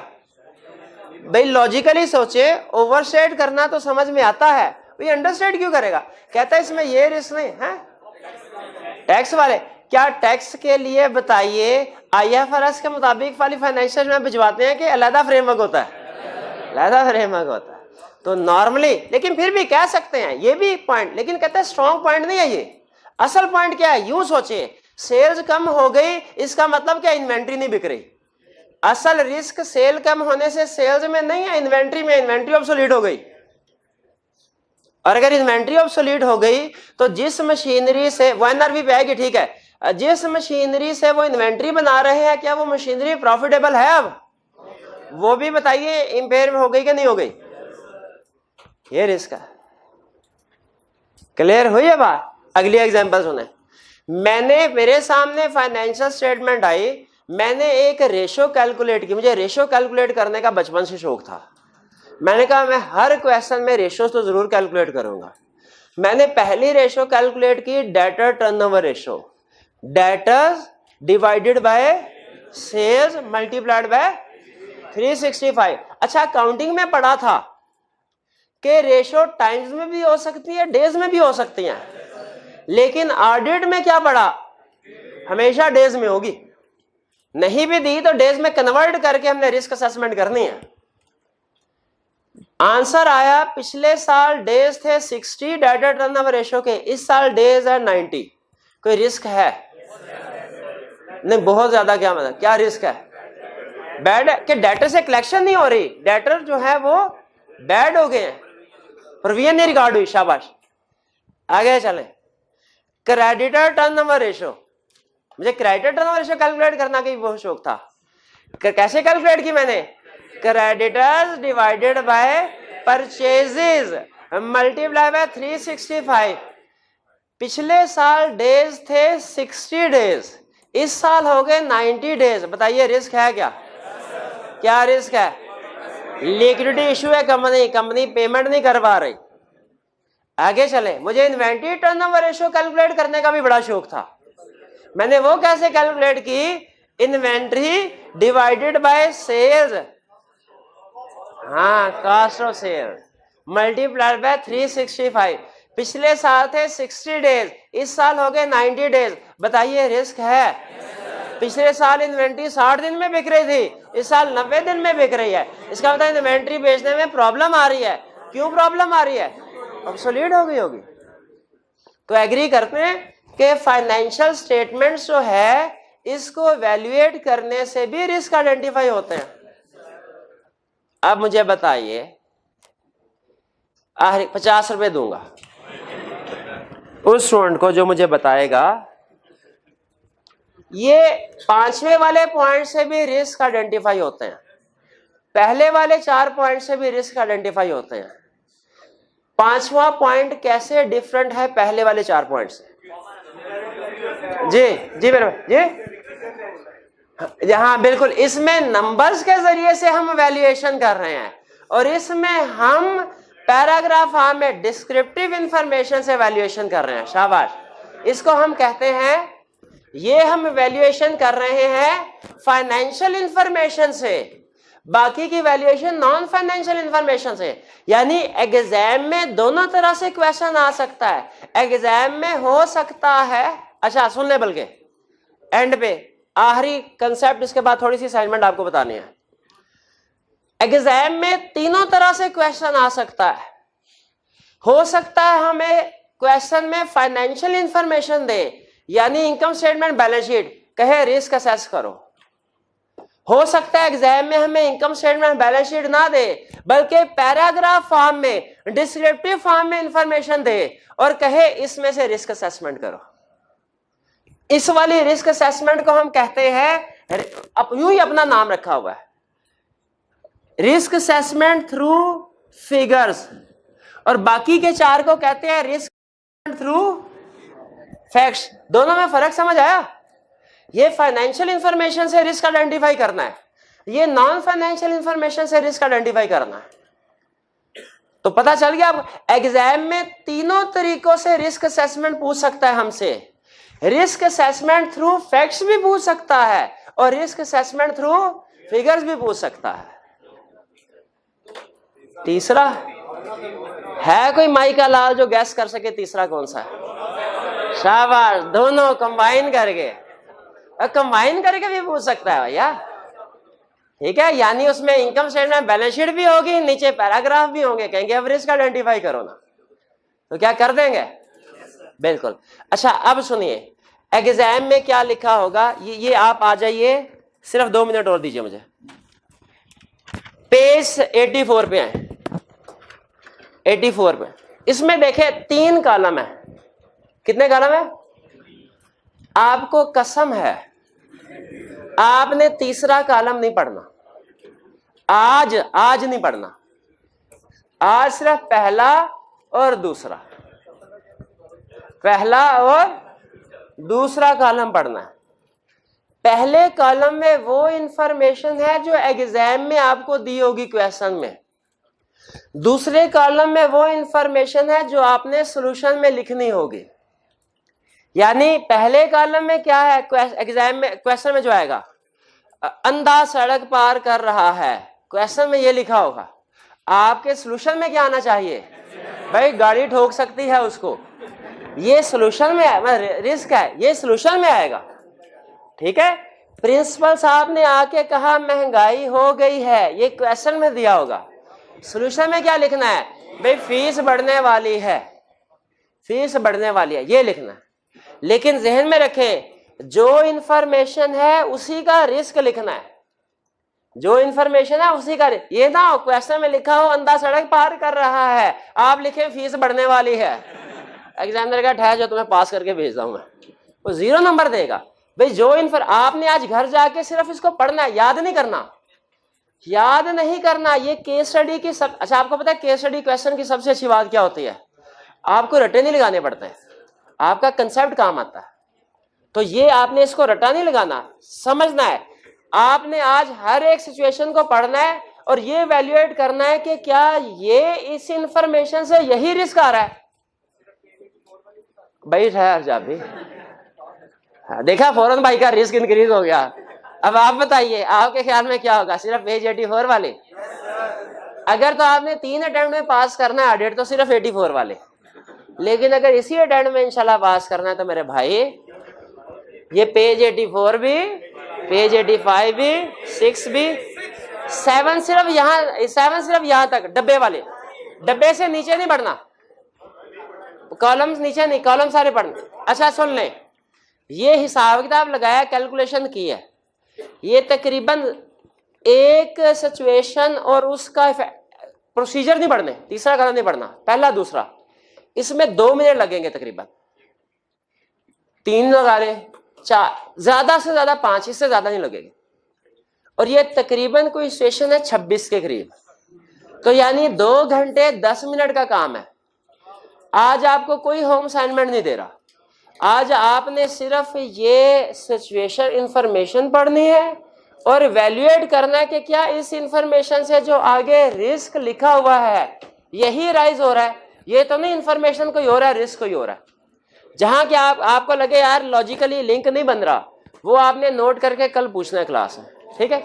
भाई लॉजिकली सोचे, ओवरस्टेट करना तो समझ में आता है, भाई अंडरस्टेट क्यों करेगा? कहता है इसमें ये रिस्क नहीं है। टैक्स वाले, क्या टैक्स के लिए बताइए IFRS के मुताबिक वाली फाइनेंशियल में भिजवाते हैं कि अलग फ्रेमवर्क होता है? अलग फ्रेमवर्क होता है। तो नॉर्मली, लेकिन फिर भी कह सकते हैं, ये भी पॉइंट, लेकिन कहते हैं स्ट्रॉन्ग पॉइंट नहीं है ये। असल पॉइंट क्या है? यूं सोचिए, सेल्स कम हो गई, इसका मतलब क्या? इन्वेंट्री नहीं बिक रही। असल रिस्क सेल कम होने से सेल्स में नहीं है, इन्वेंट्री में। इन्वेंट्री ऑब्सोलीट हो गई, और अगर इन्वेंट्री ऑब्सोलीट हो गई तो जिस मशीनरी से वो NRV पे आएगी, ठीक है, जिस मशीनरी से वो इन्वेंट्री बना रहे हैं, क्या वो मशीनरी प्रॉफिटेबल है? अब वो भी बताइए इंपेयर में हो गई कि नहीं हो गई? ये रिस्क है। क्लियर हुई है बात? अगली एग्जांपल सुने। मेरे सामने फाइनेंशियल स्टेटमेंट आई, मैंने एक रेशो कैलकुलेट की, मुझे रेशो कैलकुलेट करने का बचपन से शौक था। मैंने कहा मैं हर क्वेश्चन में रेशो तो जरूर कैलकुलेट करूंगा। मैंने पहली रेशो कैलकुलेट की debtor turnover ratio, debtors divided by sales multiplied by 365। अच्छा, अकाउंटिंग में पढ़ा था कि रेशो टाइम्स में भी हो सकती है, डेज में भी हो सकती है, लेकिन ऑडिट में क्या पढ़ा, हमेशा डेज में होगी। नहीं भी दी तो डेज में कन्वर्ट करके हमने रिस्क असेसमेंट करनी है। आंसर आया, पिछले साल डेज थे 60 डेटर टर्नओवर रेशो के, इस साल डेज है 90। कोई रिस्क है? नहीं, बहुत ज्यादा। क्या मतलब, क्या रिस्क है? बैड है कि डेटर से कलेक्शन नहीं हो रही, डेटर जो है वो बैड हो गए हैं, प्रोविजन नहीं रिकॉर्ड हुई। शाबाश, आगे चले। क्रेडिटर टर्नओवर रेशो, मुझे क्रेडिटर टर्नओवर रेशो कैलकुलेट करना का बहुत शौक था। कैसे कैलकुलेट की मैंने? Creditors divided by purchases multiply by 365। पिछले साल डेज थे 60 डेज, इस साल हो गए 90 डेज। बताइए रिस्क है क्या? क्या रिस्क है? लिक्विडिटी इशू है, कंपनी पेमेंट नहीं कर पा रही। आगे चले। मुझे इन्वेंटरी टर्नओवर रेशो कैलकुलेट करने का भी बड़ा शौक था। मैंने वो कैसे कैलकुलेट की? इन्वेंट्री डिवाइडेड बाय सेल्स, हाँ, cost of sale multiplied by 365। पिछले साल थे 60 डेज, इस साल हो गए 90 डेज। बताइए रिस्क है? पिछले साल इन्वेंट्री 60 दिन में बिक रही थी, इस साल 90 दिन में बिक रही है। इसका मतलब इन्वेंट्री बेचने में प्रॉब्लम आ रही है। क्यों प्रॉब्लम आ रही है? ऑब्सोलीट हो गई होगी। तो एग्री करते हैं कि फाइनेंशियल स्टेटमेंट्स जो है इसको एवेल्युएट करने से भी रिस्क आइडेंटिफाई होते हैं। अब मुझे बताइए, 50 रुपए दूंगा उस स्टूडेंट को जो मुझे बताएगा ये 5वें वाले पॉइंट से भी रिस्क आइडेंटिफाई होते हैं, पहले वाले 4 पॉइंट से भी रिस्क आइडेंटिफाई होते हैं। 5वां पॉइंट कैसे डिफरेंट है पहले वाले 4 पॉइंट से? जी मेरे जी, हाँ बिल्कुल। इसमें नंबर्स के जरिए से हम वैल्यूएशन कर रहे हैं और इसमें हम पैराग्राफ फॉर्म में डिस्क्रिप्टिव इंफॉर्मेशन से वैल्यूएशन कर रहे हैं। शाबाश। इसको हम कहते हैं, ये हम वैल्यूएशन कर रहे हैं फाइनेंशियल इंफॉर्मेशन से, बाकी की वैल्यूएशन नॉन फाइनेंशियल इंफॉर्मेशन से। यानी एग्जाम में दोनों तरह से क्वेश्चन आ सकता है। एग्जाम में हो सकता है, अच्छा सुन ले, बल्कि एंड पे आखिरी कंसेप्ट, इसके बाद थोड़ी सी असाइनमेंट आपको बतानी है। एग्जाम में तीनों तरह से क्वेश्चन आ सकता है। हो सकता है हमें क्वेश्चन में फाइनेंशियल इंफॉर्मेशन दे, यानी इनकम स्टेटमेंट, बैलेंस शीट, कहे रिस्क असेस करो। हो सकता है एग्जाम में हमें इनकम स्टेटमेंट, बैलेंस शीट ना दे, बल्कि पैराग्राफ फॉर्म में, डिस्क्रिप्टिव फॉर्म में इंफॉर्मेशन दे और कहे इसमें से रिस्क असेसमेंट करो। इस वाली रिस्क असेसमेंट को हम कहते हैं, यूं ही अपना नाम रखा हुआ है, रिस्क असेसमेंट थ्रू फिगर्स, और बाकी के 4 को कहते हैं रिस्क थ्रू फैक्ट्स। दोनों में फर्क समझ आया? ये फाइनेंशियल इंफॉर्मेशन से रिस्क आइडेंटिफाई करना है, ये नॉन फाइनेंशियल इंफॉर्मेशन से रिस्क आइडेंटिफाई करना है। तो पता चल गया। अब एग्जाम में तीनों तरीकों से रिस्क असेसमेंट पूछ सकता है हमसे। रिस्क असेसमेंट थ्रू फैक्ट्स भी पूछ सकता है और रिस्क असेसमेंट थ्रू फिगर्स भी पूछ सकता है। तीसरा है कोई माई का लाल जो गैस कर सके तीसरा कौन सा है? शाबाश, दोनों कंबाइन करके, और कंबाइन करके भी पूछ सकता है भैया। ठीक है, यानी उसमें इनकम स्टेटमेंट, बैलेंस शीट भी होगी, नीचे पैराग्राफ भी होंगे, कहेंगे अब रिस्क आइडेंटिफाई करो ना, तो क्या कर देंगे? बिल्कुल। अच्छा अब सुनिए, एग्जाम में क्या लिखा होगा, ये आप आ जाइए, सिर्फ 2 मिनट और दीजिए मुझे। पेज 84 पे है, 84 पे। इसमें देखे 3 कॉलम है। कितने कॉलम है? आपको कसम है आपने तीसरा कॉलम नहीं पढ़ना आज नहीं पढ़ना। आज सिर्फ पहला और दूसरा, पहला और दूसरा कॉलम पढ़ना है। पहले कॉलम में वो इंफॉर्मेशन है जो एग्जाम में आपको दी होगी क्वेश्चन में, दूसरे कॉलम में वो इंफॉर्मेशन है जो आपने सॉल्यूशन में लिखनी होगी। यानी पहले कॉलम में क्या है, एग्जाम में क्वेश्चन में जो आएगा, अंधा सड़क पार कर रहा है, क्वेश्चन में ये लिखा होगा। आपके सॉल्यूशन में क्या आना चाहिए, भाई गाड़ी ठोक सकती है उसको, ये सॉल्यूशन में रिस्क है, ये सॉल्यूशन में आएगा। ठीक है, प्रिंसिपल साहब ने आके कहा महंगाई हो गई है, ये क्वेश्चन में दिया होगा। सॉल्यूशन में क्या लिखना है, भाई फीस बढ़ने वाली है, फीस बढ़ने वाली है, ये लिखना है। लेकिन जहन में रखें, जो इंफॉर्मेशन है उसी का रिस्क लिखना है, जो इंफॉर्मेशन है उसी का। ये ना हो क्वेश्चन में लिखा हो अंधा सड़क पार कर रहा है, आप लिखे फीस बढ़ने वाली है, एग्जामिनर का ठहर जो तुम्हें पास करके भेजता हूं मैं, वो 0 नंबर देगा। भाई जो आपने आज घर जाके सिर्फ इसको पढ़ना है, याद नहीं करना, याद नहीं करना। ये केस स्टडी की अच्छा आपको पता है केस स्टडी क्वेश्चन की सबसे अच्छी बात क्या होती है, आपको रटे नहीं लगाने पड़ते हैं, आपका कंसेप्ट काम आता है। तो ये आपने इसको रटा नहीं लगाना, समझना है। आपने आज हर एक सिचुएशन को पढ़ना है और ये वैल्यूएट करना है कि क्या ये इस इंफॉर्मेशन से यही रिस्क आ रहा है। भाई ठहर जा भी, देखा फौरन भाई का रिस्क इंक्रीज हो गया। अब आप बताइए आपके ख्याल में क्या होगा, सिर्फ पेज 84 वाले? अगर तो आपने 3 अटेम्प्ट में पास करना है ऑडिट तो सिर्फ 84 वाले, लेकिन अगर इसी अटेम्प्ट में इंशाल्लाह पास करना है तो मेरे भाई ये पेज 84 भी, पेज 85 भी, 6 भी, 7 सिर्फ यहाँ तक, डब्बे वाले, डब्बे से नीचे नहीं बढ़ना, कॉलम्स नीचे नहीं, कॉलम सारे पढ़ने। अच्छा सुन लें, ये हिसाब किताब लगाया, कैलकुलेशन की है, ये तकरीबन एक सिचुएशन और उसका प्रोसीजर नहीं पढ़ने, तीसरा कदम नहीं पढ़ना, पहला दूसरा, इसमें 2 मिनट लगेंगे तकरीबन, 3 लगा लें, 4, ज्यादा से ज्यादा 5, इससे ज्यादा नहीं लगेंगे। और ये तकरीबन कोई सिचुएशन है 26 के करीब, तो यानी 2 घंटे 10 मिनट का काम है। आज आपको कोई होम असाइनमेंट नहीं दे रहा, आज आपने सिर्फ ये सिचुएशन इंफॉर्मेशन पढ़नी है और वैल्यूएट करना है कि क्या इस इंफॉर्मेशन से जो आगे रिस्क लिखा हुआ है यही राइज हो रहा है, ये तो नहीं इंफॉर्मेशन कोई हो रहा है, रिस्क कोई हो रहा है। जहां कि आपको लगे यार लॉजिकली लिंक नहीं बन रहा, वो आपने नोट करके कल पूछना है क्लास में, ठीक है।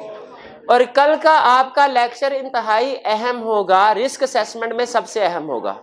और कल का आपका लेक्चर इंतहाई अहम होगा, रिस्क असेसमेंट में सबसे अहम होगा।